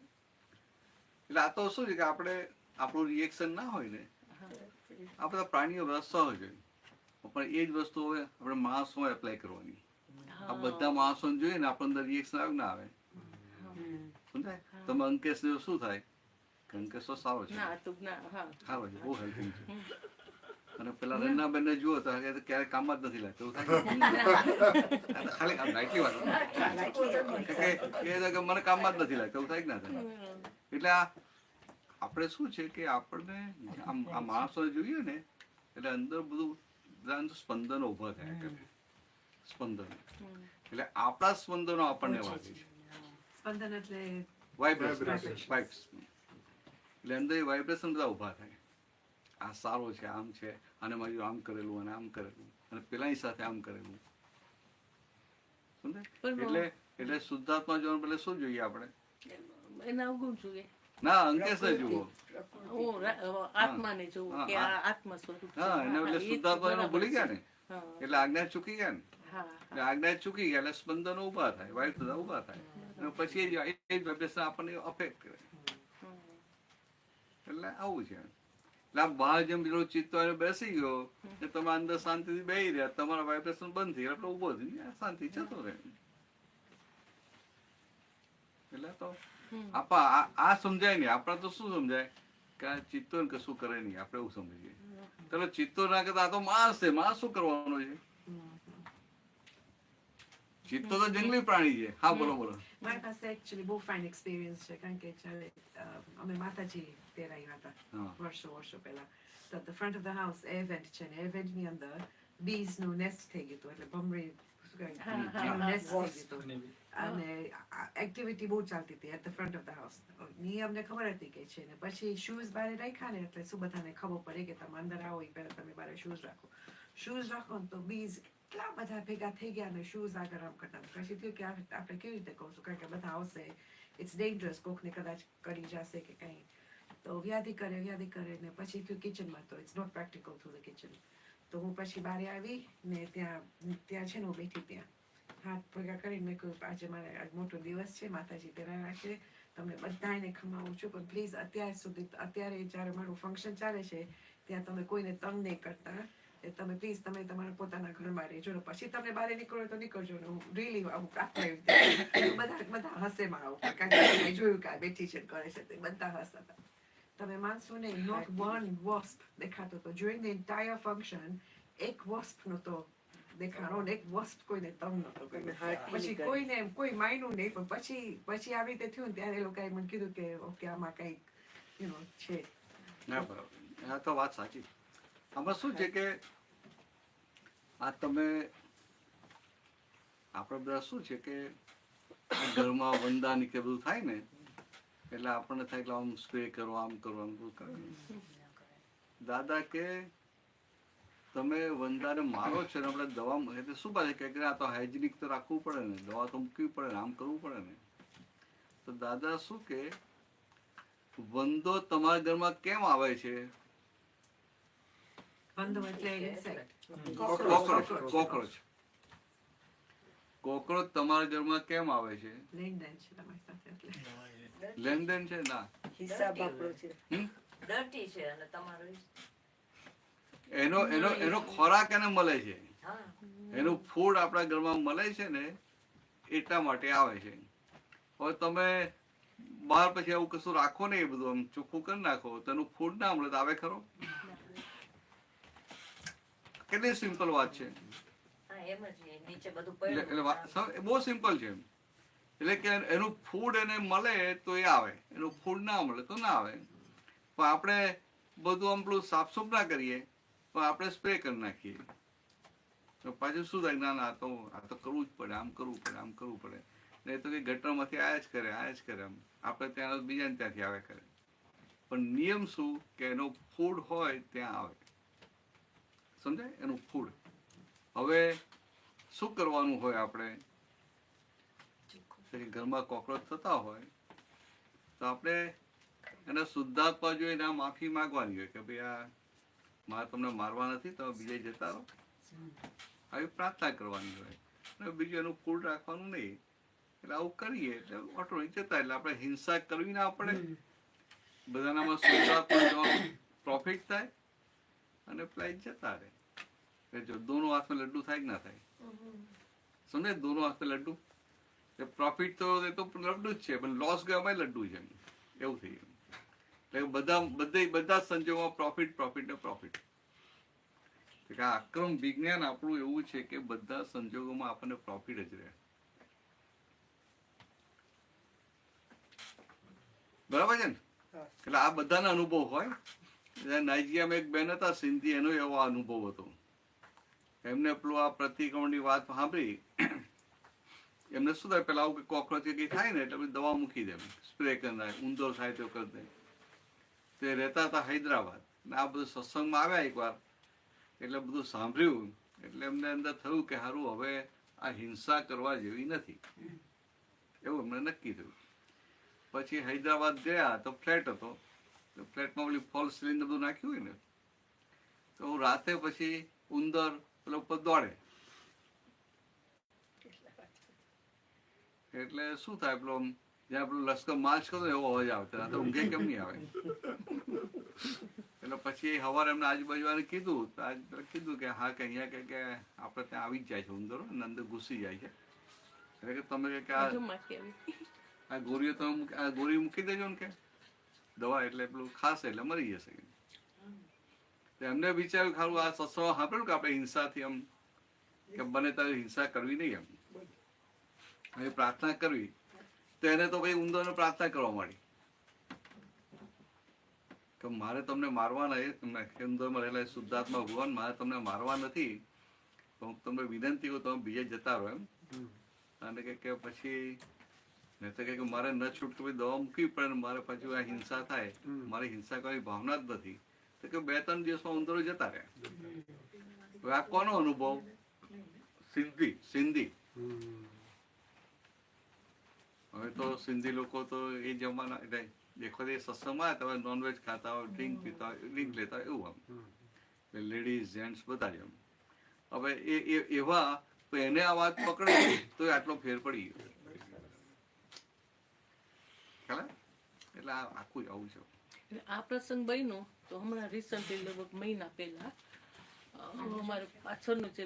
એટલે આ તો શું છે કે આપણે આપણું રિએક્શન ના હોય ને, આ બધા પ્રાણીઓ રસ્તા હોય છે, પણ એ જ વસ્તુ હવે આપણે માણસો એપ્લાય કરવાની. આ બધા માણસો જોઈએ ને આપણે અંદર રિએક્શન આવે ના આવે, સમજાય? તમે અંકેશ શું થાય? અંકેશ તો સારો છે, સારો છે, બહુ હેલ્પિંગ છે. અને પેલા રન્નાબેન ને જુઓ તો ક્યારેક કામ જ નથી લાગતું, ખાલી લાઈટલી વાત કે મને કામ જ નથી લાગતું, એવું થાય કે ના થાય? એટલે આપણે શું છે કે આપણને આ માણસો જોઈએ ને એટલે અંદર બધું સ્પંદનો ઉભા થાય, સ્પંદનો. એટલે આપણા સ્પંદનો આપણને વાગે છે, સ્પંદન એટલે વાઇબ્રેશન. એટલે અંદર વાઇબ્રેશન બધા ઉભા થાય. આ સારો છે, આમ છે, અને મારું આમ કરેલું અને આમ કરેલું અને પેલાની સાથે આમ કરેલું, સમજાય? એટલે શુદ્ધાત્મા જોવાનું એટલે શું જોઈએ આપણે? એના અવગુણ જોઈએ ના, અંકેશ જુઓ, આત્માને જોવો કે આ આત્મા સ્વરૂપ. હા, એને એટલે શુદ્ધાત્મા ભૂલી ગયા ને, એટલે આજ્ઞા ચૂકી ગયા ને. એટલે આજ્ઞા ચૂકી ગયા એટલે સ્પંદનો ઉભા થાય, વાઇબ્રેશન બધા ઉભા થાય, અને પછી એ જ વાઇબ્રેશન આપણને અફેક્ટ કરે. એટલે આવું છે. એટલે આ બહાર જેમ ચિત્ત બેસી ગયો ને તમે અંદર શાંતિથી બેસી રહ્યા, તમારા વાઇબ્રેશન બંધ થઈ એટલે ઉભો થઈ શાંતિ જતો રહે. એટલે તો આ સમજાય નહીં. આપડે તો શું સમજાય કે આ ચિત્તો ને કશું કરે નહીં, આપડે એવું સમજીએ. ચલો ચિત્તો ના કરતા આ તો માણસ છે, માણસ શું કરવાનો છે? ચિત્તો તો જંગલી પ્રાણી છે. હા, બોલો બોલો. મારી પાસે એકચ્યુઅલી બહુ ફાઇન એક્સપિરિયન્સ છે, કારણ કે જ્યારે અમે માતાજી તેરાવ્યા હતા વર્ષો પહેલા, તો the front of the house air vent છે, ને એર વેન્ટ ની અંદર બીઝ નું નેસ્ટ થઈ ગયું હતું, એટલે ભમરી નેસ્ટ થઈ ગયું હતું, અને એક્ટિવિટી બહુ ચાલતી હતી at the front of the house. ની અમને ખબર હતી કે છે, ને પછી શૂઝ બહાર રાખ્યા ને એટલે શું બધાને ખબર પડે કે તમે અંદર આવો એ પહેલા તમે બહાર શૂઝ રાખો. શૂઝ રાખો ને તો બીઝ એટલા બધા ભેગા થઈ ગયા ને શૂઝ આગળ આમ કરતા. પછી થયું કે આપણે કેવી રીતે કહું છું, કારણ કે બધા આવશે, ઇટ્સ ડેન્જરસ, કોકને કદાચ કરી જશે કે કંઈ, તો વ્યાધિ કરે ને પછી થયું કિચનમાં, તો it's not practical through the kitchen. તો હું પછી બહાર આવી ને ત્યાં છે ને હું બેઠી, ત્યાં હાથ ભેગા કરીને મેં કહ્યું આજે મારે આજ મોટો દિવસ છે, માતાજી તેરાવ્યા છે, તમને બધાને ખમાવું છું, પણ પ્લીઝ અત્યારે જ્યારે મારું ફંક્શન ચાલે છે ત્યાં તમે કોઈને તંગ નહીં કરતા, તમે પ્લીઝ તમે તમારા પોતાના ઘરમાં રહેજો, પછી તમે બહાર નીકળો તો નીકળજો. ને હું રીલી આવું પ્રાર્થના બધા હસે મારા ઉપર, કારણ કે જોયું કે આ બેઠી છે કરે છે, બધા હસતા હતા. તમે માનશો ને, નોટ વન વોસ્પ દેખાતો હતો. ડ્યુરિંગ ધ એન્ટાયર ફંક્શન એક વોસ્પ નતો દેખાડો, એક વોસ્પ કોઈને તંગ નતો કર્યો. પછી કોઈને કોઈ માન્યું નહીં, પણ પછી આવી રીતે થયું ને ત્યારે એ લોકોએ મને કીધું કે ઓકે આમાં કંઈક છે. ના, બરાબર, આ તો વાત સાચી. આમાં શું છે કે આ તમે આપણે બધા શું છે કે ઘરમાં વંદાની કે બધું થાય ને એટલે આપણને થાય કે આમ સ્પ્રે કરો, આમ કરો, આમ કરો. દાદા કે તમે વંદાને મારો છો ને આપણે દવા એટલે શું પાછે કે આ તો હાઇજિનિક તો રાખવું પડે ને, દવા તો મૂકવી પડે ને, આમ કરવું પડે ને. તો દાદા શું કે વંદો તમારા ઘરમાં કેમ આવે છે? કોકરોચ તમારા ઘરમાં કેમ આવે છે? લેનદેન છે ના, હિસાબ આપણો છે, ડર્ટી છે, અને તમારો એનો ખોરાક એને મળે છે, એનું ફૂડ આપણા ઘરમાં મળે છે ને એટલા માટે આવે છે. હવે તમે બહાર પછી આવું કશું રાખો ને, એ બધું આમ ચોખ્ખું કરી નાખો તો એનું ફૂડ ના મળે તો આવે ખરો? કેટલી સિમ્પલ વાત છે. બહુ સિમ્પલ છે. એટલે કે એનું ફૂડ એને મળે તો એ આવે, એનું ફૂડ ના મળે તો ના આવે. પણ આપણે બધું આમ પેલું સાફસૂફ ના કરીએ, પણ આપણે સ્પ્રે કરી નાખીએ. તો પાછું શું થાય, ના ના આ તો કરવું જ પડે, આમ કરવું પડે, આમ કરવું પડે. નહીં તો કે ગટરમાંથી આયા જ કરે આમ આપણે ત્યાં બીજાને ત્યાંથી આવે કરે. પણ નિયમ શું કે એનો ફૂડ હોય ત્યાં આવે, સમજાય? એનું ફૂડ. હવે શું કરવાનું હોય આપણે, ઘરમાં કોકરોચ થતા હોય તો આપણે એને શુદ્ધાત્મા જોઈને આ માફી માંગવાની હોય કે ભાઈ આ મારે તમને મારવા નથી, તમે બીજે જતા રહો, આવી પ્રાર્થના કરવાની હોય. અને બીજું એનું ફૂડ રાખવાનું નહીં. એટલે આવું કરીએ એટલે ઓટોમેટિક જતા, એટલે આપણે હિંસા કરવી ના પડે, બધાનામાં શુદ્ધાત્મા પ્રોફિટ થાય અને પ્લાઇટ જતા રહે. જો દોનો હાથમાં લડ્ડુ થાય કે ના થાય, સમજે? દોનો હાથમાં લડ્ડુ, પ્રોફિટ તો એ તો લડ્ડુ જ છે, પણ લોસ ગયો લડ્ડુ છે, એવું થઈ ગયું. એટલે બધા સંજોગોમાં પ્રોફિટ ને પ્રોફિટ. આ અક્રમ વિજ્ઞાન આપણું એવું છે કે બધા સંજોગોમાં આપણને પ્રોફિટ જ રહે. બરાબર છે ને? એટલે આ બધાના અનુભવ હોય. નાઇજીરિયામાં એક બેન હતા સિંધી, એનો એવો અનુભવ હતો. એમને પેલું આ પ્રતિક્રમણની વાત સાંભળી, એમને શું થાય, પેલા આવું કોકરોચ કઈ થાય ને એટલે દવા મૂકી દે, સ્પ્રે કરી નાખે, ઊંધો થાય તો કરી દે. તે રહેતા હતા હૈદરાબાદ, ને આ બધું સત્સંગમાં આવ્યા એકવાર, એટલે બધું સાંભળ્યું, એટલે એમને અંદર થયું કે સારું હવે આ હિંસા કરવા જેવી નથી, એવું એમને નક્કી થયું. પછી હૈદરાબાદ ગયા તો ફ્લેટ હતો, તો ફ્લેટમાં ઓલી ફોલ સિલિન્ડર બધું નાખ્યું હોય ને, તો રાતે પછી ઉંદર પેલા ઉપર દોડે, એટલે શું થાય, પેલો જ્યાં પેલું લશ્કર માર્ચ કરો એવો અવાજ આવતો, તો ઊંઘે કેમ નહીં આવે. એટલે પછી સવારે એમને આજુબાજુ કીધું કે હા કે અહીંયા કે આપણે ત્યાં આવી જ જાય છે ઉંદરો, અંદર ઘૂસી જાય છે, એટલે કે તમે કે આ ગોળીઓ તમે આ ગોળી મૂકી દેજો ને કે દવા, એટલે પેલું ખાશે એટલે મરી જશે. એમને વિચાર્યું ખારું આ સત્સંગ સાંભળ્યું કે આપણે હિંસાથી એમ કે બને ત્યારે હિંસા કરવી નહીં, એમ હવે પ્રાર્થના કરવી. તો એને તો ભાઈ ઉંદરને પ્રાર્થના કરવા માંડી કે મારે તમને મારવાના, ઉંદરમાં રહેલા શુદ્ધાત્મા ભગવાન મારે તમને મારવા નથી, તો હું તમને વિનંતી કરું તમે બીજે જતા રહો એમ. અને કે પછી નહીં તો કે મારે ન છૂટકે દવા મૂકવી પડે ને મારે પછી આ હિંસા થાય, મારે હિંસા કરવાની ભાવના જ નથી. તો કે 2-3 દિવસમાં ઉંદરો જતા રહ્યા. આ કોનો અનુભવ? સિંધી. હવે તો સિંધી લોકો તો એ જમાના એટલે દેખો એ સત્સંગમાં તમે નોનવેજ ખાતા હોય, ડ્રિંક પીતા હોય, ડ્રિંક લેતા હોય, એવું આમ લેડીઝ જેન્ટ્સ બધા જ એમ. હવે એવા એને આ વાત પકડે તો આટલો ફેર પડી ગયો. એટલે આખું જ આવું છે. આ પ્રસંગ બન્યો તો હમણાં રિસન્ટલી લગભગ મહિના પહેલા અમારે પાછળનું જે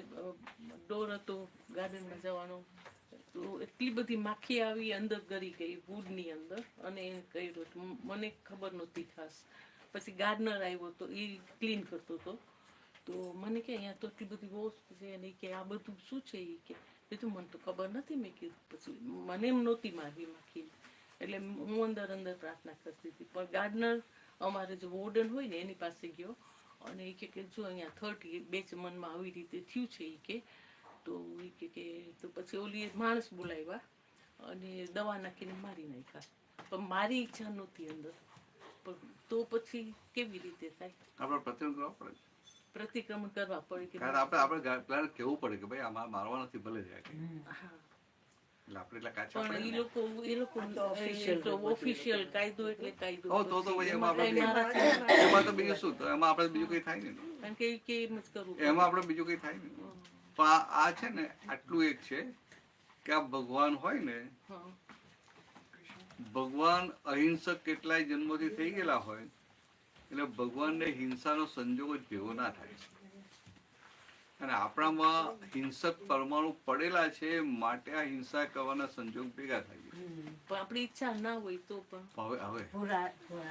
ડોર હતો ગાર્ડનમાં જવાનો, તો એટલી બધી માખી આવી અંદર ગરી ગઈ વુડની અંદર, અને એને કર્યું, મને ખબર નહોતી ખાસ. પછી ગાર્ડનર આવ્યો તો એ ક્લીન કરતો હતો, તો મને કે અહીંયા તો એટલી બધી વોશ છે, અને કે આ બધું શું છે, એ કે બીજું મને તો ખબર નથી. મેં કીધું પછી મને એમ નહોતી મારવી માખી, એટલે હું અંદર પ્રાર્થના કરતી હતી. પણ ગાર્ડનર અમારે જે વોર્ડન હોય ને એની પાસે ગયો, અને એ કે જો અહીંયા 30 બેચમનમાં આવી રીતે થયું છે, એ કે તો એ કે તો પછી ઓલી માણસ બોલાવ્યા અને દવા નાખીને મારી નાખ્યા. પણ મારી ઈચ્છા નહોતી અંદર, પણ તો પછી કેવી રીતે થાય? આપણે પ્રતિક્રમણ કરવા પડે કે આપણે કેવું પડે કે ભાઈ આમાં મારવા નથી, ભલે જાય. એટલે આપણે એટલા કાચા પણ એ લોકો ઓફિશિયલ કાયદો એટલે કાયદો. તો પછી એમાં તો બીજું શું, તો એમાં આપણે બીજું કઈ થાય ને, કારણ કે એમ જ કરવું, એમાં આપણે બીજું કઈ થાય ને. પણ આ છે ને આટલું એક છે કે આ ભગવાન હોય ને, ભગવાન અહિંસક કેટલાય જન્મોથી થઈ ગયેલા હોય, એટલે ભગવાનને હિંસાનો સંજોગ જ ભેગો ના થાય. અને આપણામાં હિંસક પરમાણુ પડેલા છે, માટે આ હિંસા કરવાના સંજોગ ભેગા થાય. પણ આપણી ઈચ્છા ના હોય તો પણ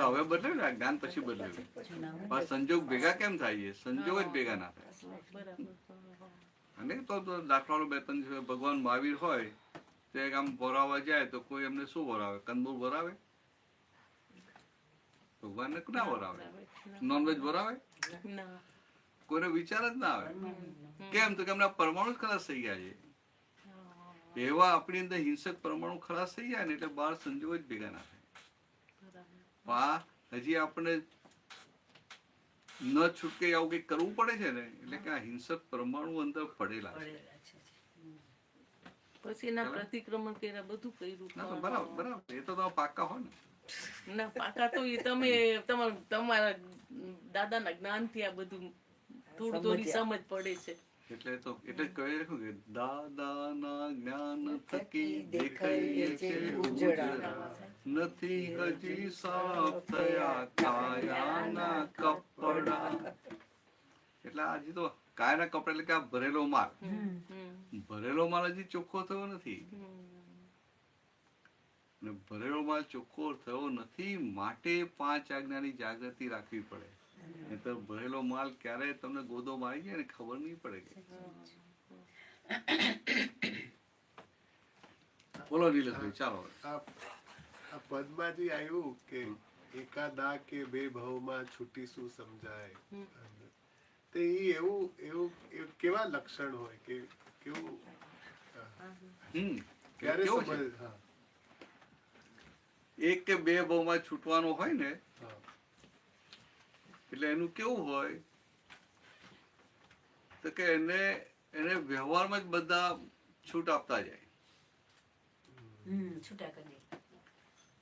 હવે બદલ્યું ને, જ્ઞાન પછી બદલ્યું. સંજોગ ભેગા કેમ થાય છે? સંજોગ જ ભેગા ના થાય. બરાબર. અને તો દાખલાનું 2-3 દિવસ ભગવાન મહાવીર હોય તો એક આમ ભરાવા જાય તો કોઈ એમને શું ભરાવે? કંદમૂળ ભરાવે? ભગવાનને ના ભરાવે. નોનવેજ ભરાવે? કોઈને વિચાર જ ના આવે. કેમ તો કે એમના પરમાણુ જ ખલાસ થઈ ગયા છે. એવા આપણી અંદર હિંસક પરમાણુ ખલાસ થઈ જાય ને એટલે બહાર સંજોગ જ ભેગા ના થાય. હજી આપણે ન છૂટકે આવું કંઈક કરવું પડે છે ને, એટલે કે આ હિંસક પરમાણુ અંદર પડેલા છે. પછી એના પ્રતિક્રમણ કર્યા બધું કર્યું. બરાબર બરાબર, એ તો તમે પાક્કા હો ને. ના પાકા તો એ તમે તમારા દાદાના જ્ઞાનથી આ બધું થોડું થોડી સમજ પડે છે. એટલે તો એટલે કહી રાખ્યું કે દાદાના જ્ઞાન થકી દેખાય છે ઉજળા, નથી હજી સાફ થયા કાયાના કપડા. એટલે હજી તો કાયાના કપડા એટલે કે આ ભરેલો માલ, ભરેલો માલ હજી ચોખ્ખો થયો નથી. અને ભરેલો માલ ચોખ્ખો થયો નથી માટે 5 આજ્ઞાની જાગૃતિ રાખવી પડે. તો ભરેલો માલ ક્યારે તમને ગોદો મારી જાય ને ખબર નહીં પડે. બોલો નીલેશભાઈ, ચાલો. આ પદમાં જે આવ્યું કે એકાદા કે બે ભાવમાં છૂટી શું સમજાય, તો એવું કેવા લક્ષણ હોય કે કેવું ક્યારે સમજ? એક કે બે ભાવમાં છૂટવાનો હોય ને એટલે એનું કેવું હોય તો કે એને વ્યવહારમાં જ બધા છૂટ આપતા જાય.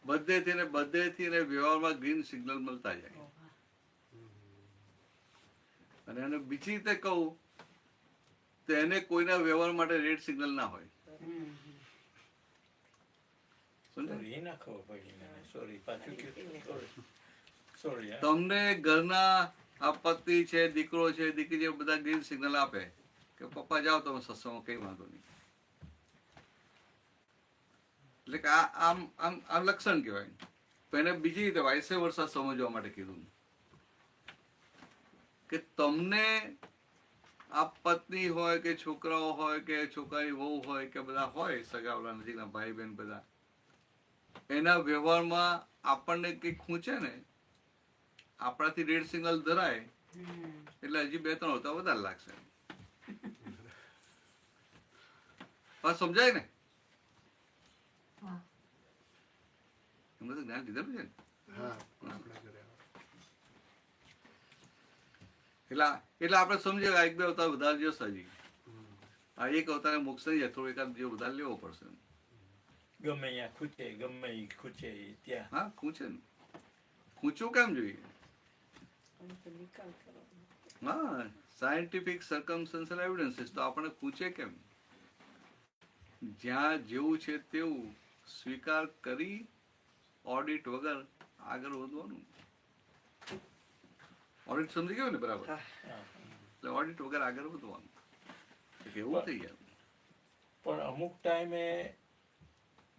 બધેથી એને વ્યવહારમાં ગ્રીન સિગ્નલ મળતા જાય. અને એને બીજી રીતે કહું તો એને કોઈના વ્યવહાર માટે રેડ સિગ્નલ ના હોય. તમને ઘરના આ પતિ છે, દીકરો છે, દીકરી છે, બધા ગ્રીન સિગ્નલ આપે કે પપ્પા જાઓ તમે સત્સંગમાં, કઈ વાંધો નહીં. એટલે કે આમ લક્ષણ કહેવાય. એને બીજી રીતે વાઇસે વર્ષા સમજવા માટે કીધું કે તમને આ પત્ની હોય કે છોકરાઓ હોય કે છોકરાની વહુ હોય કે બધા હોય સગાવલા નજીકના ભાઈ બહેન બધા, એના વ્યવહારમાં આપણને કઈ ખૂંચે ને, આપણાથી રેડ સિગ્નલ ધરાય એટલે હજી 2-3 હોતા વધારે લાગશે. સમજાય ને? એમને તો જ્ઞાન લીધેલું છે ને. એટલે આપણે સમજીએ કે 1-2 અવતાર વધારે જશે. હજી આ એક અવતારે મોક્ષ થઈ જાય, થોડો એકાદ દિવસ વધારે લેવો પડશે. ગમે અહીંયા ખૂચે, ગમે ખૂચે ત્યાં. હા, ખૂચે ને. ખૂંચવું કેમ જોઈએ? હા, સાયન્ટિફિક સર્કમસ્ટન્શિયલ એવિડન્સીસ તો આપણે ખૂંચે કેમ? જ્યાં જેવું છે તેવું સ્વીકાર કરી ઓડિટ વગર આગળ વધવાનું. ઓડિટ સમજી ગયો ને? બરાબર. એટલે ઓડિટ વગર આગળ વધવાનું એવું થઈ જાય. પણ અમુક ટાઈમે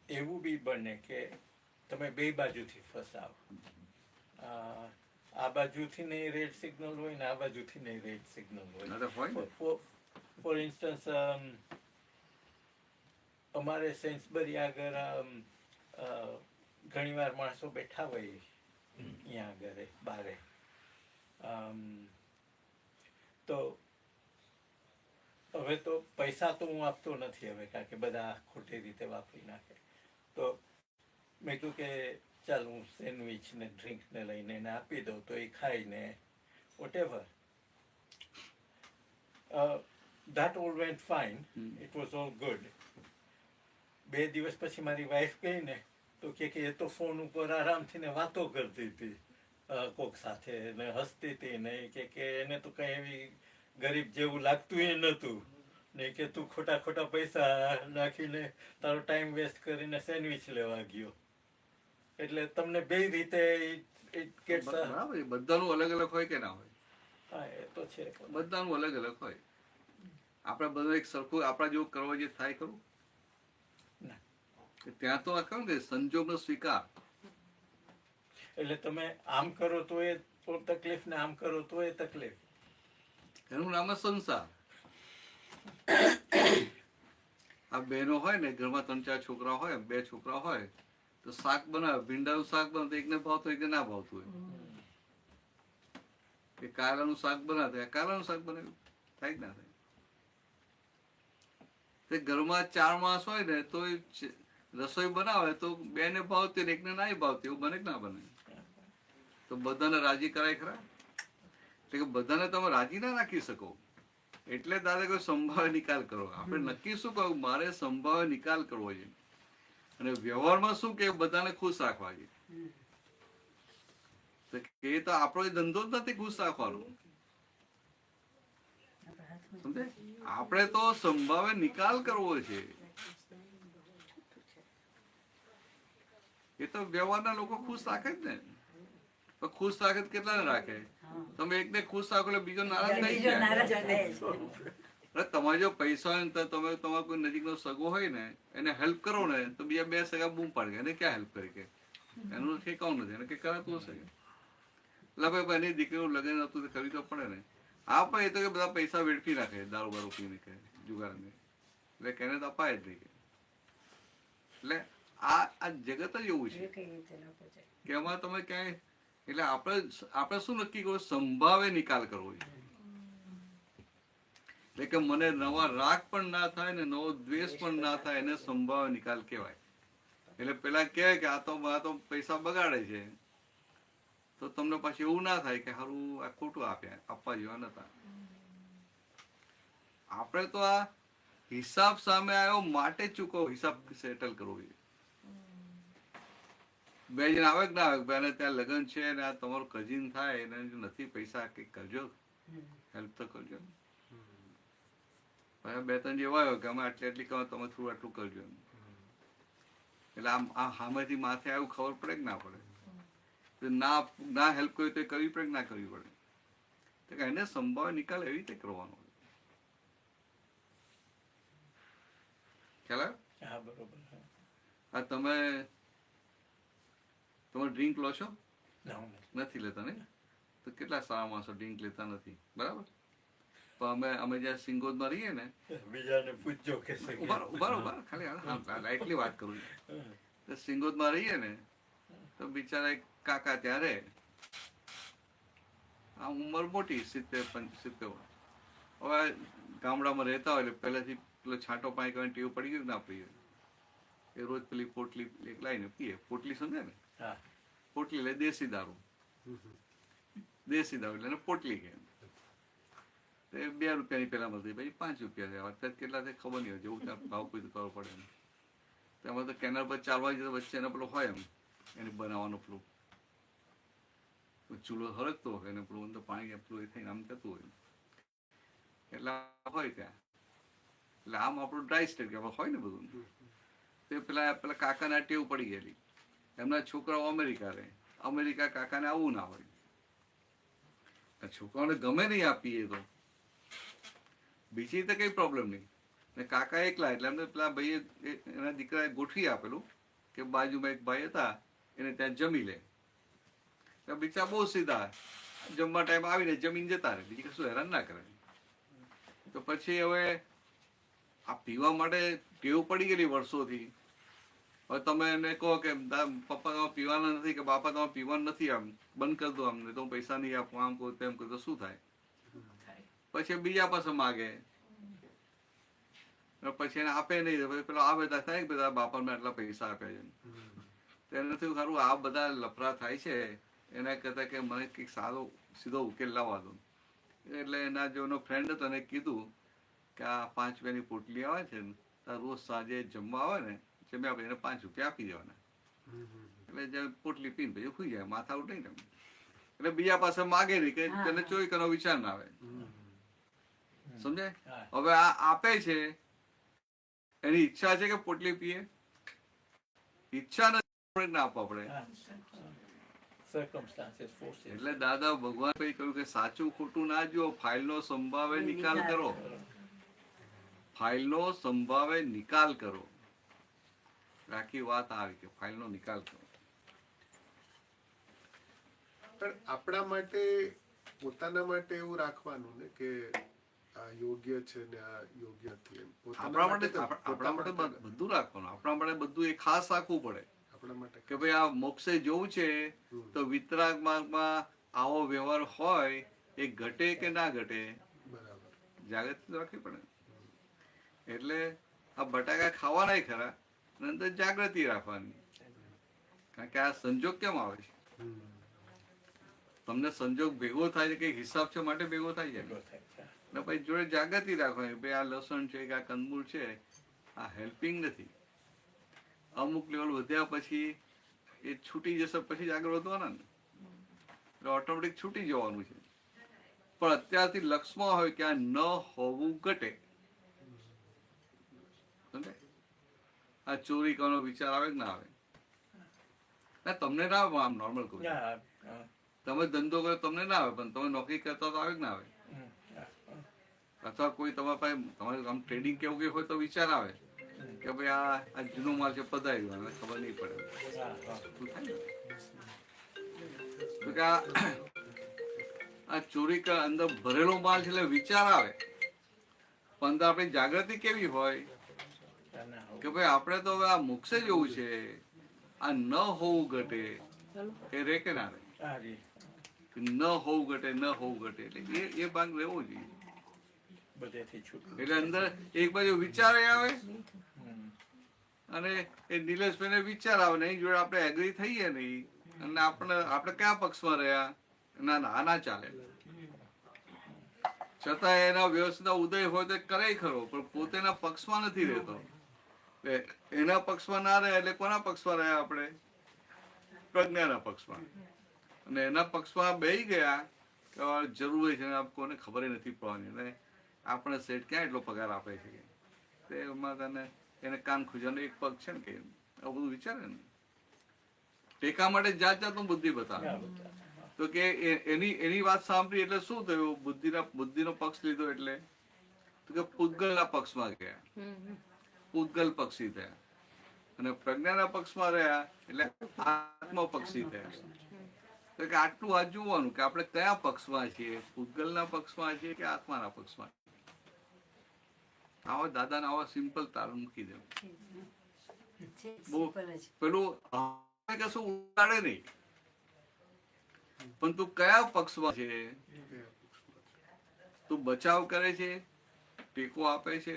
એવું બી બને કે તમે બે બાજુથી ફસાવ. આ બાજુથી નહીં રેડ સિગ્નલ હોય ને આ બાજુથી નહીં રેડ સિગ્નલ હોય. ફોર ઇન્સ્ટન્સ અમારે સેન્સબરી આગળ ઘણી વાર માણસો બેઠા હોય અહીંયા આગળ બારે, તો હવે તો પૈસા તો હું આપતો નથી હવે, કારણ કે બધા ખોટી રીતે વાપરી નાખે. તો મેં કહ્યું કે ચાલ હું સેન્ડવિચ ને ડ્રિંક ને લઈને એને આપી દઉં તો એ ખાઈને whatever. That all went fine. It was all good. 2 દિવસ પછી મારી વાઈફ ગઈ ને તો કે એ તો ફોન ઉપર આરામથી ને વાતો કરતી હતી કોક સાથે ને હસતી હતી ને કે એને તો કઈ એવી ગરીબ જેવું લાગતું એ નતું ને કે તું ખોટા પૈસા નાખીને તારો ટાઈમ વેસ્ટ કરીને સેન્ડવિચ લેવા ગયો. એટલે તમને બે રીતે બધાનું અલગ અલગ હોય કે ના હોય? હા, એ તો છે. બધાનું અલગ અલગ હોય. આપણે બધા એક સરખું આપણા જેવું કરવા જે થાય કરું ત્યાં તો કહું કે સંજોગનો સ્વીકાર. એટલે તમે આમ કરો તો એ તકલીફ ને આમ કરો તો એ તકલીફ. એનું નામ જ સંસાર. આ બહેનો હોય ને ઘરમાં 3-4 છોકરા હોય, 2 છોકરા હોય તો શાક બનાવે, ભીંડાનું શાક બનાવે, એકને ભાવતું એકને ના ભાવતું હોય. કે કારેલાનું શાક બનાવે, કારેલાનું શાક બનાવ્યું થાય જ ના થાય. તે ઘરમાં 4 માણસ હોય ને તો રસોઈ બનાવે તો 2 ને ભાવતી ને 1 ને ના ભાવતી, એવું બને કે ના બને? તો બધાને રાજી કરાય ખરા? એટલે કે બધાને તમે રાજી ના રાખી શકો. એટલે દાદા કોઈ સંભાવે નિકાલ કરો. આપણે નક્કી શું કહ્યું? મારે સંભાવે નિકાલ કરવો છે. અને વ્યવહારમાં શું કે બધાને ખુશ રાખવા છે. એ તો આપણો ધંધો જ નથી ખુશ રાખવાનો. સમજે? આપણે તો સંભાવે નિકાલ કરવો છે. એ તો વ્યવહારના લોકો ખુશ રાખે જ ને. તો ખુશ રાખે કેટલાને રાખે? તમે એકને ખુશ રાખો એટલે બીજો નારાજ થઈ જાય. તમારે જો પૈસા હોય ને તો તમે તમારો કોઈ નજીકનો સગો હોય ને એને હેલ્પ કરો ને તો બીજા 2 સગા બૂમ પાડે, એને ક્યાં હેલ્પ કરી? કે એનું ઠેકાવું નથી, એને કઈ કરાતું હશે. એટલે ભાઈ એની દીકરીનું લગ્ન હતું કરવી તો પડે ને. આ પણ એ તો કે બધા પૈસા વેડફી નાખે દારૂ બારૂ પીને કે જુગારને, એટલે કેને તો અપાય જ નહીં. એટલે આ જગત જ એવું છે કે એમાં તમે ક્યાંય, એટલે આપણે શું નક્કી કરો? સંભાવે નિકાલ કરવો છે. એટલે કે મને નવા રાગ પણ ના થાય ને નવો દ્વેષ પણ ના થાય, એને સંભાવે નિકાલ કહેવાય. એટલે પેલા કહેવાય કે આ તો પૈસા બગાડે છે, તો તમને પાછું એવું ના થાય કે સારું આ ખોટું આપવા જેવા નતા. આપણે તો આ હિસાબ સામે આવ્યો માટે ચૂકવો, હિસાબ સેટલ કરવો જોઈએ. 2 જણ આવે કે ના આવે, ભાઈ ત્યાં લગ્ન છે ને આ તમારું કઝિન થાય એને નથી પૈસા, કંઈક કરજો, હેલ્પ તો કરજો. 2-3 જેવા આવ્યો કે અમે આટલી કમાય, તમે થોડું આટલું કરજો. એટલે આ સામેથી માથે આવ્યું ખબર પડે કે ના પડે? ના હેલ્પ કરી તો કરવી પડે કે ના કરવી પડે? તો એને સંભાવે નિકાલ એવી રીતે કરવાનો. ખ્યાલ આવ્યો? હા, તમે ડ્રિંક લો છો? નથી લેતા ને? તો કેટલા સારા માણસો ડ્રિંક લેતા નથી, બરાબર? પણ અમે જ્યાં સિંગોદમાં રહીએ ને, બીજાને પૂછજો કે બરોબર, ખાલી લાઇટલી વાત કરું છું. સિંગોદમાં રહીએ ને તો બિચારા એક કાકા ત્યાં રહે, આ ઉંમર મોટી 70-75. હવે ગામડામાં રહેતા હોય એટલે પહેલેથી પેલો છાંટો પાણી કરવાની ટેવ પડી ગયું ના પીએ. એ રોજ પેલી પોટલી લાવીને પીએ. પોટલી સમજે ને? પોટલી એટલે દેશી દારૂ એટલે પોટલી કે. 2 રૂપિયાની પેલા મળતી, પછી 5 રૂપિયા છે. અત્યારે કેટલા છે ખબર નહીં હોય, જેવું ત્યાં ભાવ કોઈ કરવો પડે ને. તેમાં તો કેનાલ પર ચાલવા જતો વચ્ચે એનો પેલો હોય એમ એને બનાવવાનો પેલું ચૂલો હરકતો હોય એને પેલું અંદર પાણી પેલું એ થઈને આમ થતું હોય એટલે હોય ત્યાં. એટલે આમ આપણું ડ્રાય સ્ટેટ કે હોય ને બધું. તે પેલા કાકાને ટેવ પડી ગયેલી. એમના છોકરાઓ અમેરિકા રહે, અમેરિકા કાકાને આવું ના હોય. છોકરાઓને ગમે નહીં આપીએ તો બીજી તો કઈ પ્રોબ્લેમ નહીં. ને કાકા એકલા એટલે એમને પેલા ભાઈએ એના દીકરાએ ગોઠવી આપેલું કે બાજુમાં એક ભાઈ હતા એને ત્યાં જમી લે. બિચારા બહુ સીધા જમવા ટાઈમ આવીને જમીન જતા રહે, બીજી કશું હેરાન ના કરે. તો પછી હવે આ પીવા માટે ટેવ પડી ગયેલી વર્ષોથી. હવે તમે એને કહો કે પપ્પા તમે પીવાના નથી કે બાપા તમે પીવાનું નથી, આમ બંધ કરી દો અમને તો હું પૈસા નહીં આપું, આમ કહું તેમ કહું તો શું થાય? પછી બીજા પાસે માગે, પછી એને આપે નહીં. પેલો આ બધા થાય કે બધા બાપા મેં આટલા પૈસા આપ્યા છે. એને થયું ખરું આ બધા લફરા થાય છે એના કરતા કે મને કંઈક સારો સીધો ઉકેલ લાવવા દો. એટલે એના જો એનો ફ્રેન્ડ હતો એને કીધું કે આ 5 રૂપિયાની પોટલી આવે છે ને, રોજ સાંજે જમવા આવે ને જમ્યા પછી એને 5 રૂપિયા આપી દેવાના. એટલે જે પોટલી પીને પછી સુઈ જાય, માથા ઉઠે ને. એટલે બીજા પાસે માગે નહીં કે તેને ચોરી કરવાનો વિચાર ના આવે. સમજાય? હવે આ આપે છે એની ઈચ્છા છે કે પોટલી પીએ? ઈચ્છા નથી, ના આપવા પડે. એટલે દાદા ભગવાન કહ્યું કે સાચું ખોટું ના જુઓ, ફાઇલનો સંભાવે નિકાલ કરો. ફાઇલનો સંભાવે નિકાલ કરો. આખી વાત આવી કે ફાઇલનો નિકાલ કરો. પણ આપણા માટે પોતાના માટે એવું રાખવાનું ને કે આ યોગ્ય છે ને આ યોગ્ય નથી. આપણા માટે બધું રાખવાનું. આપણા માટે બધું એ ખાસ રાખવું પડે કે ભાઈ આ મોક્ષે જવું છે તો વિતરાગ માર્ગમાં આવો વ્યવહાર હોય એ ઘટે કે ના ઘટે બરાબર. જાગૃતિ રાખવી પડે. એટલે આ બટાકા ખાવાના ખરા અને અંદર જાગૃતિ રાખવાની. કારણ કે આ સંજોગ કેમ આવે છે? તમને સંજોગ ભેગો થાય છે કે હિસાબ છે માટે ભેગો થાય છે ને પછી જોડે જાગૃતિ રાખવાની. ભાઈ આ લસણ છે કે આ કંદમૂળ છે, આ હેલ્પિંગ નથી. અમુક લેવલ વધ્યા પછી એ છૂટી જશે, પછી જ આગળ વધવાના ને, એટલે ઓટોમેટિક છૂટી જવાનું છે. પણ અત્યારથી લક્ષમાં હોય કે આ ન હોવું ઘટે. આ ચોરી કરવાનો વિચાર આવે કે ના આવે? ના, તમને ના આવે. આમ નોર્મલ કહું, તમે ધંધો કરો તમને ના આવે, પણ તમે નોકરી કરતા તો આવે કે ના આવે? અથવા કોઈ તમારા પાસે તમારે આમ ટ્રેડિંગ કેવું કઈ હોય તો વિચાર આવે કે ભાઈ આ જૂનો માલ છે, પધારી ગયો, ખબર નહીં પડે. તો કે આ ચોરી અંદર ભરેલો માલ છે એટલે વિચાર આવે, પણ અંદર આપણી જાગૃતિ કેવી હોય કે ભાઈ આપણે તો હવે આ મોક્ષે જવું છે, આ ન હોવું ઘટે એ રે કે ના રે? ન હોવું ઘટે, ન હોવું ઘટે, એટલે એ ભાગ રહેવો જોઈએ. એટલે અંદર એક બાજુ વિચાર આવે અને એ નિલેશભાઈને વિચાર આવે ને એની જોડે આપણે એગ્રી થઈએ નહીં, અને આપણે કયા પક્ષમાં રહ્યા? ના ના, આ ના ચાલે. છતાં એના વ્યવસ્થા ઉદય હોય તો કરે ખરો, પણ પોતેના પક્ષમાં નથી રહેતો. એના પક્ષમાં ના રહે એટલે કોના પક્ષમાં રહ્યા આપણે? પ્રજ્ઞાના પક્ષમાં. અને એના પક્ષમાં બેસી ગયા કે જરૂર છે, કોને ખબર નથી પડવાની, અને આપણે સેટ ક્યાં એટલો પગાર આપે છે તે એમાં તને એને કાન ખુજાનો એક પગ છે ને કે આવું બધું વિચારે ને. ટેકા માટે જાત જાતનું બુદ્ધિ બતાવે. તો કે એની વાત સાંભળી એટલે શું થયું? બુદ્ધિનો પક્ષ લીધો એટલે તો કે પૂતગલના પક્ષમાં ગયા, પૂતગલ પક્ષી થયા. અને પ્રજ્ઞાના પક્ષમાં રહ્યા એટલે આત્મ પક્ષી થયા. તો કે આટલું આ જોવાનું કે આપણે કયા પક્ષમાં છીએ, પૂતગલના પક્ષમાં છીએ કે આત્માના પક્ષમાં. આવા દાદાને આવા સિમ્પલ તારણ મૂકી દેવું. પેલું કશું ઉડાડે નહીં, પણ તું કયા પક્ષમાં છે? તું બચાવ કરે છે, ટેકો આપે છે?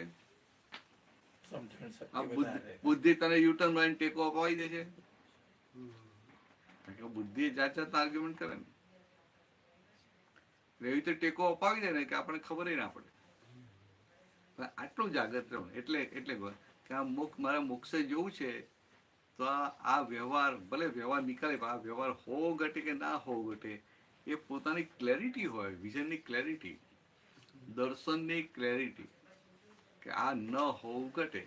બુદ્ધિ તને યુટર્ન મારીને ટેકો અપાવી દે છે? બુદ્ધિ જાત જાતના આર્ગ્યુમેન્ટ કરે ને, એવી રીતે ટેકો અપાવી દે ને કે આપણે ખબર ના પડે. આટલું જાગૃત રહો. એટલે મારે મોક્ષે જવું છે તો આ વ્યવહાર, ભલે વ્યવહાર નીકળે, આ વ્યવહાર હોવો ઘટે કે ના હોવો ઘટે, એ પોતાની ક્લેરિટી હોય, વિઝનની ક્લેરિટી, દર્શનની ક્લેરિટી કે આ ન હોવું ઘટે.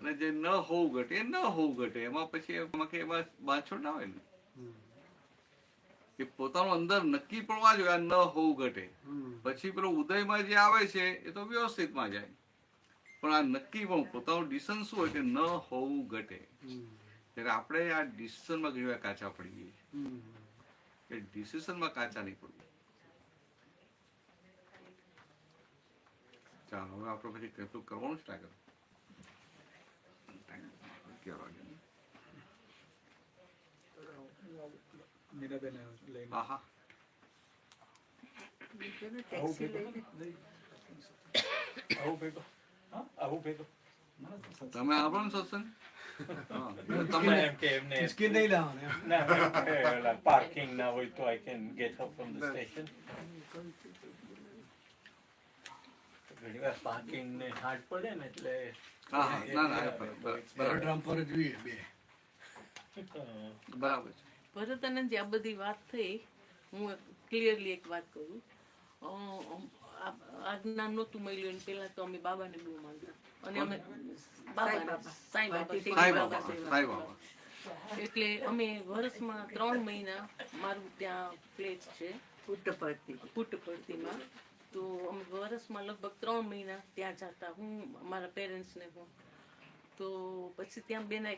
અને જે ન હોવું ઘટે એ ન હોવું ઘટે, એમાં પછી એમાં બાંધછોડ ના હોય ને. એ પોતાનું અંદર નક્કી પડવા જોઈએ આ ન હોવું ઘટે. પછી પેલો ઉદયમાં જે આવે છે એ તો વ્યવસ્થિતમાં જાય, પણ આ નક્કી પણ પોતાનું ડિસિઝન શું હોય કે ન હોવું ઘટે. ત્યારે આપણે આ ડિસિઝનમાં ઘણી વાર કાચા પડી ગઈએ, એ ડિસિઝનમાં કાચા નહીં પડવું. ચાલો હવે આપણે પછી કેટલું કરવાનું છે આગળ? તમે આપો ને સત્સંગ? પાર્કિંગ ના હોય તો I can get up from the station. ઘણી વાર પાર્કિંગ ને હાર્ડ પડે ને એટલે બરાબર છે. ભરતાનંદજી, આ બધી વાત થઈ, હું ક્લિયરલી એક વાત કરું. આ જ્ઞાન નહોતું મળ્યું પેલા તો અમે બાબાને બહુ માનતા, અને અમે સાંઈ બાબા. એટલે અમે વર્ષમાં 3 મહિના, મારું ત્યાં ફ્લેટ છે પુટ્ટપર્તીમાં, તો અમે વર્ષમાં લગભગ 3 મહિના ત્યાં જતા, હું મારા પેરેન્ટ્સને હું. તો પછી ત્યાં બેના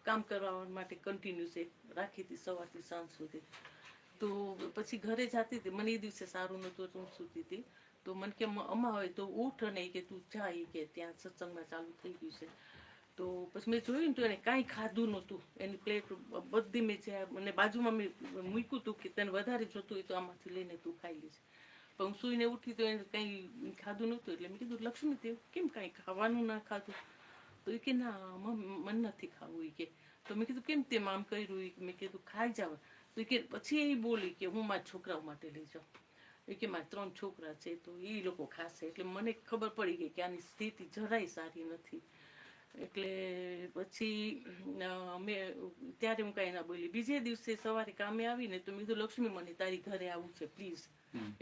કામ કરવા માટે કન્ટિન્યુઅસ રાખી હતી સવારથી સાંજ સુધી. તો પછી ઘરે જતી હતી, મને એ દિવસે સારું નહોતું તો હું સૂતી હતી. તો મને કે અમ્મા હોય તો ઉઠ ને કે તું જા, કે ત્યાં સત્સંગમાં ચાલુ થઈ ગયું છે. તો પછી મેં જોયું ને તો એને કાંઈ ખાધું નહોતું, એની પ્લેટ બધી મેં જે મને બાજુમાં મેં મૂક્યું હતું કે તને વધારે જોતું હોય તો આમાંથી લઈને તું ખાઈ લઈશ. પણ હું સૂઈને ઉઠી તો એને કંઈ ખાધું નહોતું. એટલે મેં કીધું લક્ષ્મી તે કેમ કાંઈ ખાવાનું ના ખાધું? તો એ કે ના મન નથી ખાવું એ કે. તો મેં કીધું કેમ તેમ આમ કર્યું? મેં કીધું ખાઈ જાવ. તો કે પછી એ બોલી કે હું મારા છોકરાઓ માટે લઈ જાઉં. એ કે મારા 3 છોકરા છે તો એ લોકો ખાશે. એટલે મને ખબર પડી ગઈ કે આની સ્થિતિ જરાય સારી નથી. એટલે પછી મેં ત્યારે હું કાંઈ ના બોલી. બીજે દિવસે સવારે કામે આવીને તો મેં કીધું લક્ષ્મી મને તારી ઘરે આવવું છે પ્લીઝ,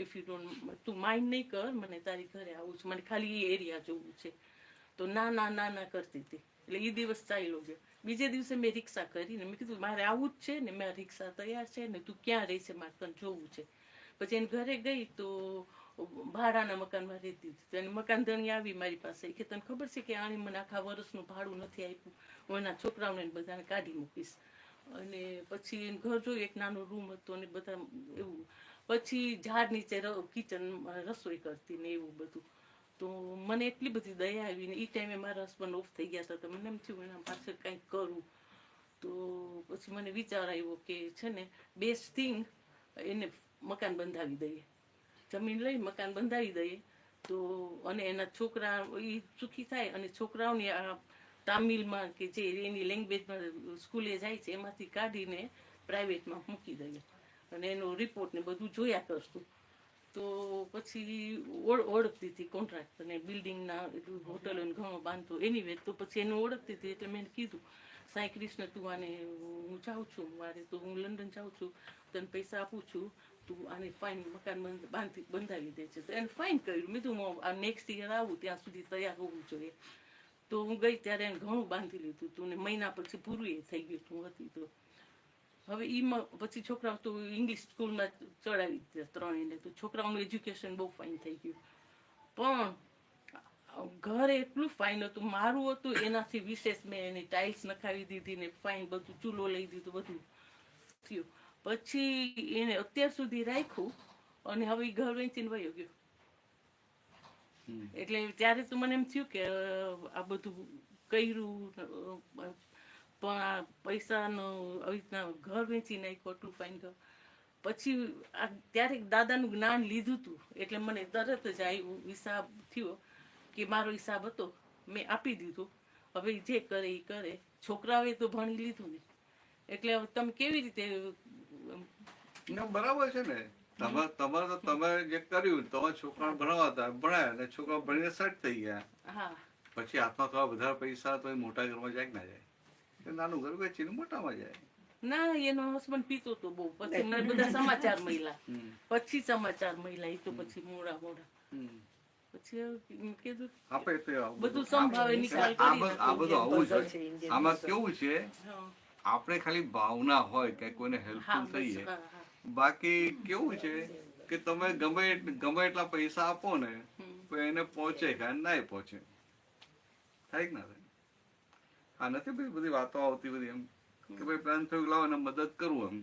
ઇફ યુ ડોન્ટ, તું માઇન્ડ નહીં કર, મને તારી ઘરે આવવું છે, મને ખાલી એ એરિયા જોવું છે. તો ના ના ના ના કરતી હતી. એટલે એ દિવસ ચાલ્યો ગયો. બીજે દિવસે મેં રિક્ષા કરીને મેં કીધું મારે આવવું જ છે ને, મેં રિક્ષા તૈયાર છે ને, તું ક્યાં રહી છે મારે તને જોવું છે. પછી એને ઘરે ગઈ તો ભાડાના મકાનમાં રહેતી હતી. એને મકાન ધણી આવી મારી પાસે કે તને ખબર છે કે આણે મને આખા વર્ષનું ભાડું નથી આપ્યું, હું એના છોકરાઓને બધાને કાઢી મૂકીશ. અને પછી એને ઘર જોયું, એક નાનો રૂમ હતો અને બધા એવું. પછી ઝાડ નીચે કિચન રસોઈ કરતી ને એવું બધું. તો મને એટલી બધી દયા આવી ને એ ટાઈમે મારા હસબન્ડ ઓફ થઈ ગયા હતા. તો મને એમ થયું એના પાછળ કંઈક કરું. તો પછી મને વિચાર આવ્યો કે છે ને બેસ્ટ થિંગ એને મકાન બંધાવી દઈએ, જમીન લઈ મકાન બંધાવી દઈએ. તો અને એના છોકરા એ સુખી થાય અને છોકરાઓને આ તામિલમાં કે જે એની લેંગ્વેજમાં સ્કૂલે જાય છે એમાંથી કાઢીને પ્રાઇવેટમાં મૂકી દઈએ અને એનો રિપોર્ટ ને બધું જોયા કરશું. તો પછી ઓળખતી હતી કોન્ટ્રાક્ટરને, બિલ્ડિંગના હોટલ ઘણો બાંધતો એની વેત. તો પછી એને ઓળખતી હતી એટલે મેં કીધું સાંઈ કૃષ્ણ તું આને હું જાઉં છું, મારે તો હું લંડન જાઉં છું, તને પૈસા આપું છું, તું આને ફાઇન મકાન બંધાવી દે છે. તો એને ફાઇન કર્યું. મેં તું આ નેક્સ્ટ યર આવું ત્યાં સુધી તૈયાર હોવું જોઈએ. તો હું ગઈ ત્યારે એને ઘણું બાંધી લીધું હતું ને મહિના પછી પૂરું એ થઈ ગયું હતું હતી. તો હવે એમાં પછી છોકરાઓ તો ઇંગ્લિશ સ્કૂલમાં ચડાવી દીધા ત્રણેયને. તો છોકરાઓનું એજ્યુકેશન બહુ ફાઇન થઈ ગયું. પણ ઘર એટલું ફાઇન હતું, મારું હતું એનાથી વિશેષ મેં એની ટાઇલ્સ નખાવી દીધી ને ફાઇન બધું, ચૂલો લઈ દીધું, બધું થયું. પછી એને અત્યાર સુધી રાખ્યું અને હવે ઘર વેચીને વયો ગયો. એટલે ત્યારે તો મને એમ થયું કે આ બધું કર્યું પણ આ પૈસાનો આવી રીતના ઘર વેચી નાખ્યું, એટલું ફાઇન ઘર. પછી ત્યારે દાદાનું જ્ઞાન લીધું હતું એટલે મને તરત જ આવ્યું, હિસાબ થયો કે મારો હિસાબ હતો મેં આપી દીધું. હવે જે કરે એ કરે. છોકરાઓએ તો ભણી લીધું ને, એટલે હવે તમે કેવી રીતે બરાબર છે ને. તમારે તો તમે જે કર્યું તમારા છોકરાને ભણાવવા હતા, ભણાયા અને છોકરા ભણીને સેટ થઈ ગયા. પછી હાથમાં થોડા વધારે પૈસા તો એ મોટા ઘરમાં જાય કે ના જાય? નાનું ઘર વેચીને મોટામાં જાય. ના, એનો હસબન્ડ પીતો તો બહુ. પછી મને બધા સમાચાર મળ્યા, પછી સમાચાર મળ્યા એ તો પછી મોડા પછી કીધું બધું સંભાવે નિકાલ કરી. આ બધું આવું છે. આમાં કેવું છે, આપણે ખાલી ભાવના હોય કે કોઈને હેલ્પફુલ થઈએ. બાકી કેવું છે કે તમે ગમે એટલા પૈસા આપો ને તો એને પહોંચે કે ના પહોંચે, થાય કે ના થાય? આ નથી બધી વાતો આવતી બધી એમ કે ભાઈ પ્લાન થયું લાવો એને મદદ કરું એમ.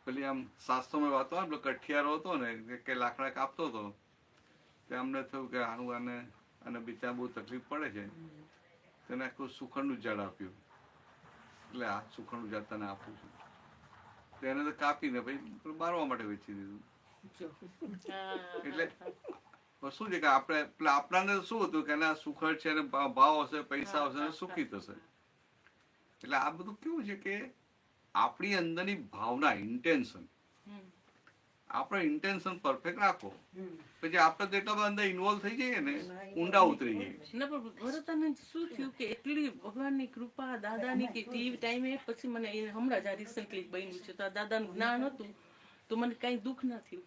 પેલી આમ શાસ્ત્રોમાં વાતો આવે, પેલો કઠિયારો હતો ને કે લાકડા કાપતો હતો, અમને થયું કે આનું આને બિચારા બહુ તકલીફ પડે છે, તેને આખું સુખંડનું ઝાડ આપ્યું. એટલે આ સુખંડનું ઝાડ તને આપું છું. તો એને તો કાપીને પછી બારવા માટે વેચી દીધું. એટલે શું છે કે આપણાને શું હતું કે સુખડ છે, ભાવ હશે, પૈસા હશે, સુખી થશે. એટલે આ બધું કેવું છે કે આપણી અંદરની ભાવના, ઇન્ટેન્શન, આપણે ઇન્ટેન્શન પરફેક્ટ રાખો, પછી આપણે તો એટલા અંદર ઇન્વોલ્વ થઈ જઈએ ને, ઊંડા ઉતરી જઈએ. ભરતાનંદ શું થયું કે એટલી ભગવાનની કૃપા, દાદાની કે ટીવી ટાઈમે પછી મને હમણાં જ આ રિસન્ટલી બન્યું છે, તો આ દાદાનું જ્ઞાન હતું તો મને કઈ દુઃખ ના થયું.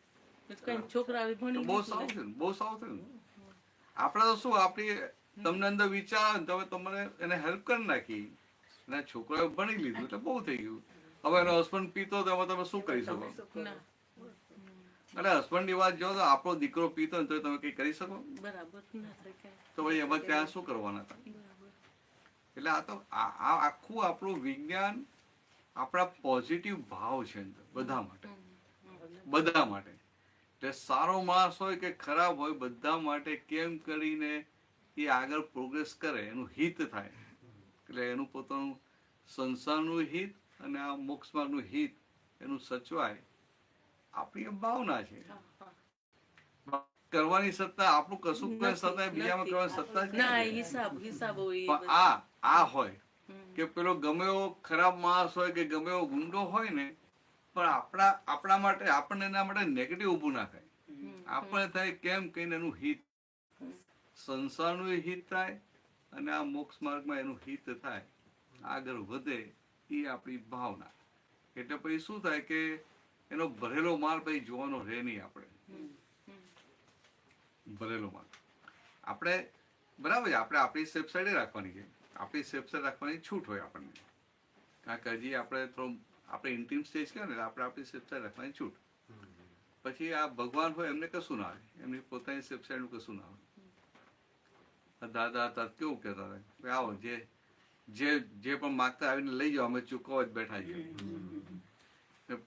કઈ છોકરા ભણી બહુ સારું થયું, બહુ સારું થયું. આપણે તો શું આપણી તમને અંદર વિચાર આવે તમે તમને એને હેલ્પ કરી નાખી, એના છોકરાએ ભણી લીધું એટલે બહુ થઈ ગયું. હવે એનો હસબન્ડ પીતો તો તમે શું કરી શકો? એટલે હસબન્ડ ની વાત જો તો આપણો દીકરો પીતો તો તમે કઈ કરી શકો? તો ભાઈ એમાં ત્યાં શું કરવાના હતા? એટલે આ તો આખું આપણું વિજ્ઞાન આપણા પોઝિટિવ ભાવ છે બધા માટે, બધા માટે. એટલે સારો માણસ હોય કે ખરાબ હોય, બધા માટે કેમ કરીને એ આગળ પ્રોગ્રેસ કરે, એનું હિત થાય. એટલે એનું પોતાનું સંસારનું હિત અને આ મોક્ષ માર્ગનું હિત એનું સચવાય, આપણી ભાવના છે. કરવાની સત્તા, આપણું કશું કોઈ સત્તા એ બીજામાં કરવાની સત્તા જ ના નથી. હિસાબ હોય એ પણ આ હોય કે પેલો ગમે એવો ખરાબ માણસ હોય કે ગમે એવો ગુંડો હોય ને, પણ આપણા માટે આપણને એના માટે નેગેટિવ ઊભું ના થાય. આપણે થાય કેમ કહીને એનું હિત, સંસારનું હિત થાય અને આ મોક્ષ માર્ગમાં એનું હિત થાય, આગળ વધે, એ આપણી ભાવના. એટલે પછી શું થાય કે એનો ભરેલો માલ પછી જોવાનો રહે નહીં. આપણે ભરેલો માલ આપણે બરાબર છે, આપણે આપણી સેફ સાઈડે રાખવાની છે, આપણી સેફ સાઈડ રાખવાની છૂટ હોય આપણને. કારણ કે હજી આપણે થોડું આપણે ઇન્ટિમ સ્ટેજ કહે ને, આપણે આપણી સેફ સાઈડ રાખવાની છૂટ. પછી આ ભગવાન હોય એમને કશું ના આવે, એમની પોતાની સેફ સાઈડનું કશું ના આવે. દાદા હતા કેવું કહેતા હતા, આવો જે પણ માગતા આવીને લઈ જાઓ, અમે ચૂકવવા જ બેઠા છીએ.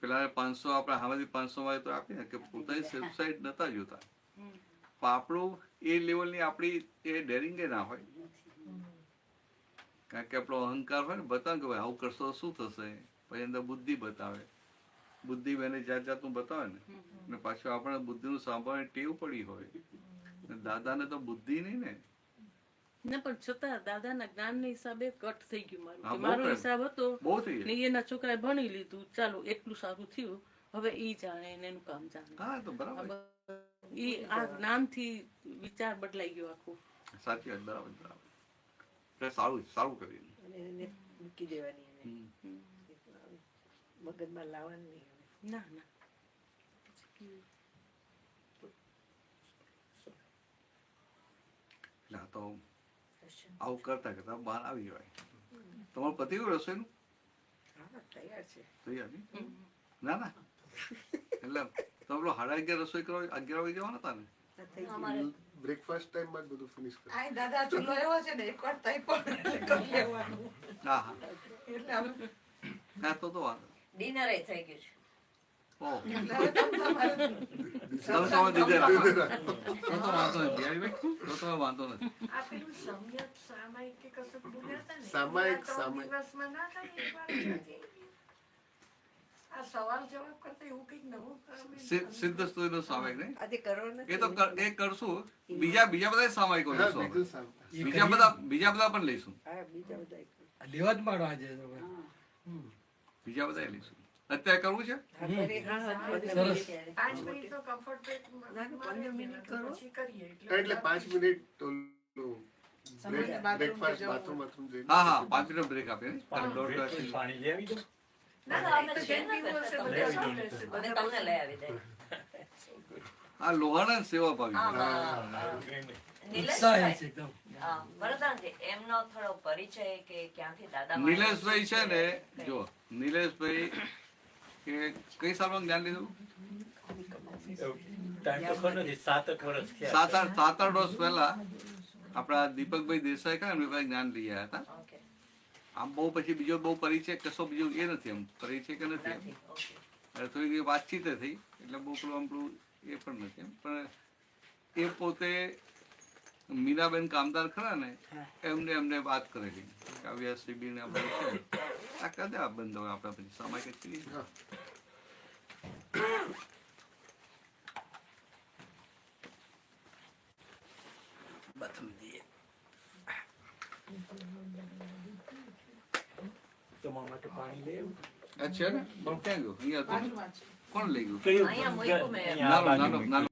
પેલા 500 આપણે સામેથી 500 વાગે તો આપીને કે પોતાની સેફ સાઈડ નતા જોતા. પણ આપણું એ લેવલની આપણી એ ડેરિંગ ના હોય. કારણ કે આપણો અહંકાર હોય ને, બતાવે કે ભાઈ આવું કરશો તો શું થશે, પછી અંદર બુદ્ધિ બતાવે, બુદ્ધિ એને જાત જાતનું બતાવે ને પાછું આપણે બુદ્ધિનું સાંભળવાની ટેવ પડી હોય. દાદાને તો બુદ્ધિ નહીં ને. ના પણ છતાં દાદાના જ્ઞાનના હિસાબે કટ થઈ ગયું મારું. મારો હિસાબ હતો ને એના છોકરાએ ભણી લીધું, ચાલો એટલું સારું થયું, હવે ઈ જાણે એનું કામ જાણે. હા તો બરાબર, ઈ આ જ્ઞાનથી વિચાર બદલાઈ ગયો આખું. સાચી વાત, બરાબર બરાબર. સારું કર્યું. એને મૂકી દેવાની, મગજમાં લાવવાની નહીં. ના ના તો આવું કરતા કરતા બહાર આવી જવાય. તમારું પતિ ગયું રસોઈનું? તૈયાર છે. તૈયાર નહીં? ના ના, એટલે તમે પેલો 11:30 રસોઈ કરો, 11 વાગે જવાના હતા ને? બ્રેકફાસ્ટ ટાઈમ માં બધું ફિનિશ કરો. આ દાદા ચૂલો એવો છે ને, એકવાર તઈ પણ કરી લેવાનું. હા હા, એટલે હવે હા તો વાંધો. ડિનર થઈ ગયું છે. ઓહ, એટલે હવે તમે તમારે તમે દીધેલા. તો વાંધો નથી ભાઈ, તો તમે વાંધો નથી. આ પેલું સમ્યક સામાયિક કે કશું બોલ્યા હતા ને, સામાયિક, એના 3 દિવસમાં ના થાય એકવાર જ. આ સવાલ જવાબ કરતા એવું કંઈક નવું સિદ્ધ સ્તુતિનો સામાયિક નહીં, આજે કરવાનો એ તો એ કરશું. બીજા બધા સામાયિકો હા, લઈશું બીજું આપણે. સારું. બીજા બધા પણ લઈશું. હા, બીજા બધા લેવા જ માંડો આજે તો. બીજા બધા લઈશું. અત્યારે કરવું છે? સરસ. 5 મિનિટ તો કમ્ફર્ટ બ્રેક 15 મિનિટ કરો. પછી કરીએ એટલે 5 મિનિટ બ્રેકફાસ્ટ બાથરૂમ જઈને. હા હા, 5 મિનિટ બ્રેક આપીએ. પાણી લઈ આવી દો. ના ના, અમે છે ને બધા સાથે રહેશે. અમે તમને લઈ આવી દઈએ. આ લોહાણા સેવા ભાવી. ઉત્સાહી છે એકદમ. વરદાનજી, એમનો થોડો પરિચય કે ક્યાંથી દાદા નિલેશભાઈ છે ને, જો નિલેશભાઈ કે કઈ સાલમાં જ્ઞાન લીધું? ટાઈમ તો ખરો નથી, 7 વર્ષ થયા. 7-8 વર્ષ પહેલા આપણા દીપકભાઈ દેસાઈ ખરા એમની પાસે જ્ઞાન લઈ આવ્યા હતા. ઓકે, આમ બહુ પછી બીજો બહુ પરિચય કશો બીજો એ નથી, એમ પરિચય કે નથી એમ. એટલે થોડી વાતચીત થઈ, એટલે બહુ પેલું આમ પેલું એ પણ નથી એમ. પણ એ પોતે મીનાબેન કામદાર ખરા ને, એમને વાત કરેલી કે આવી શિબિર ને આપણે છે, આ કદા બંધ હોય આપણે પછી સામાયિક કરીએ. તમારા માટે પાણી લઈ આવ્યું. છે ને, પણ ક્યાં ગયું? અહીંયા હતું. કોણ લઈ ગયું? કયું? અહીંયા મૂક્યું મેં. અહીંયા આ બાજુ મૂક્યું. નાનું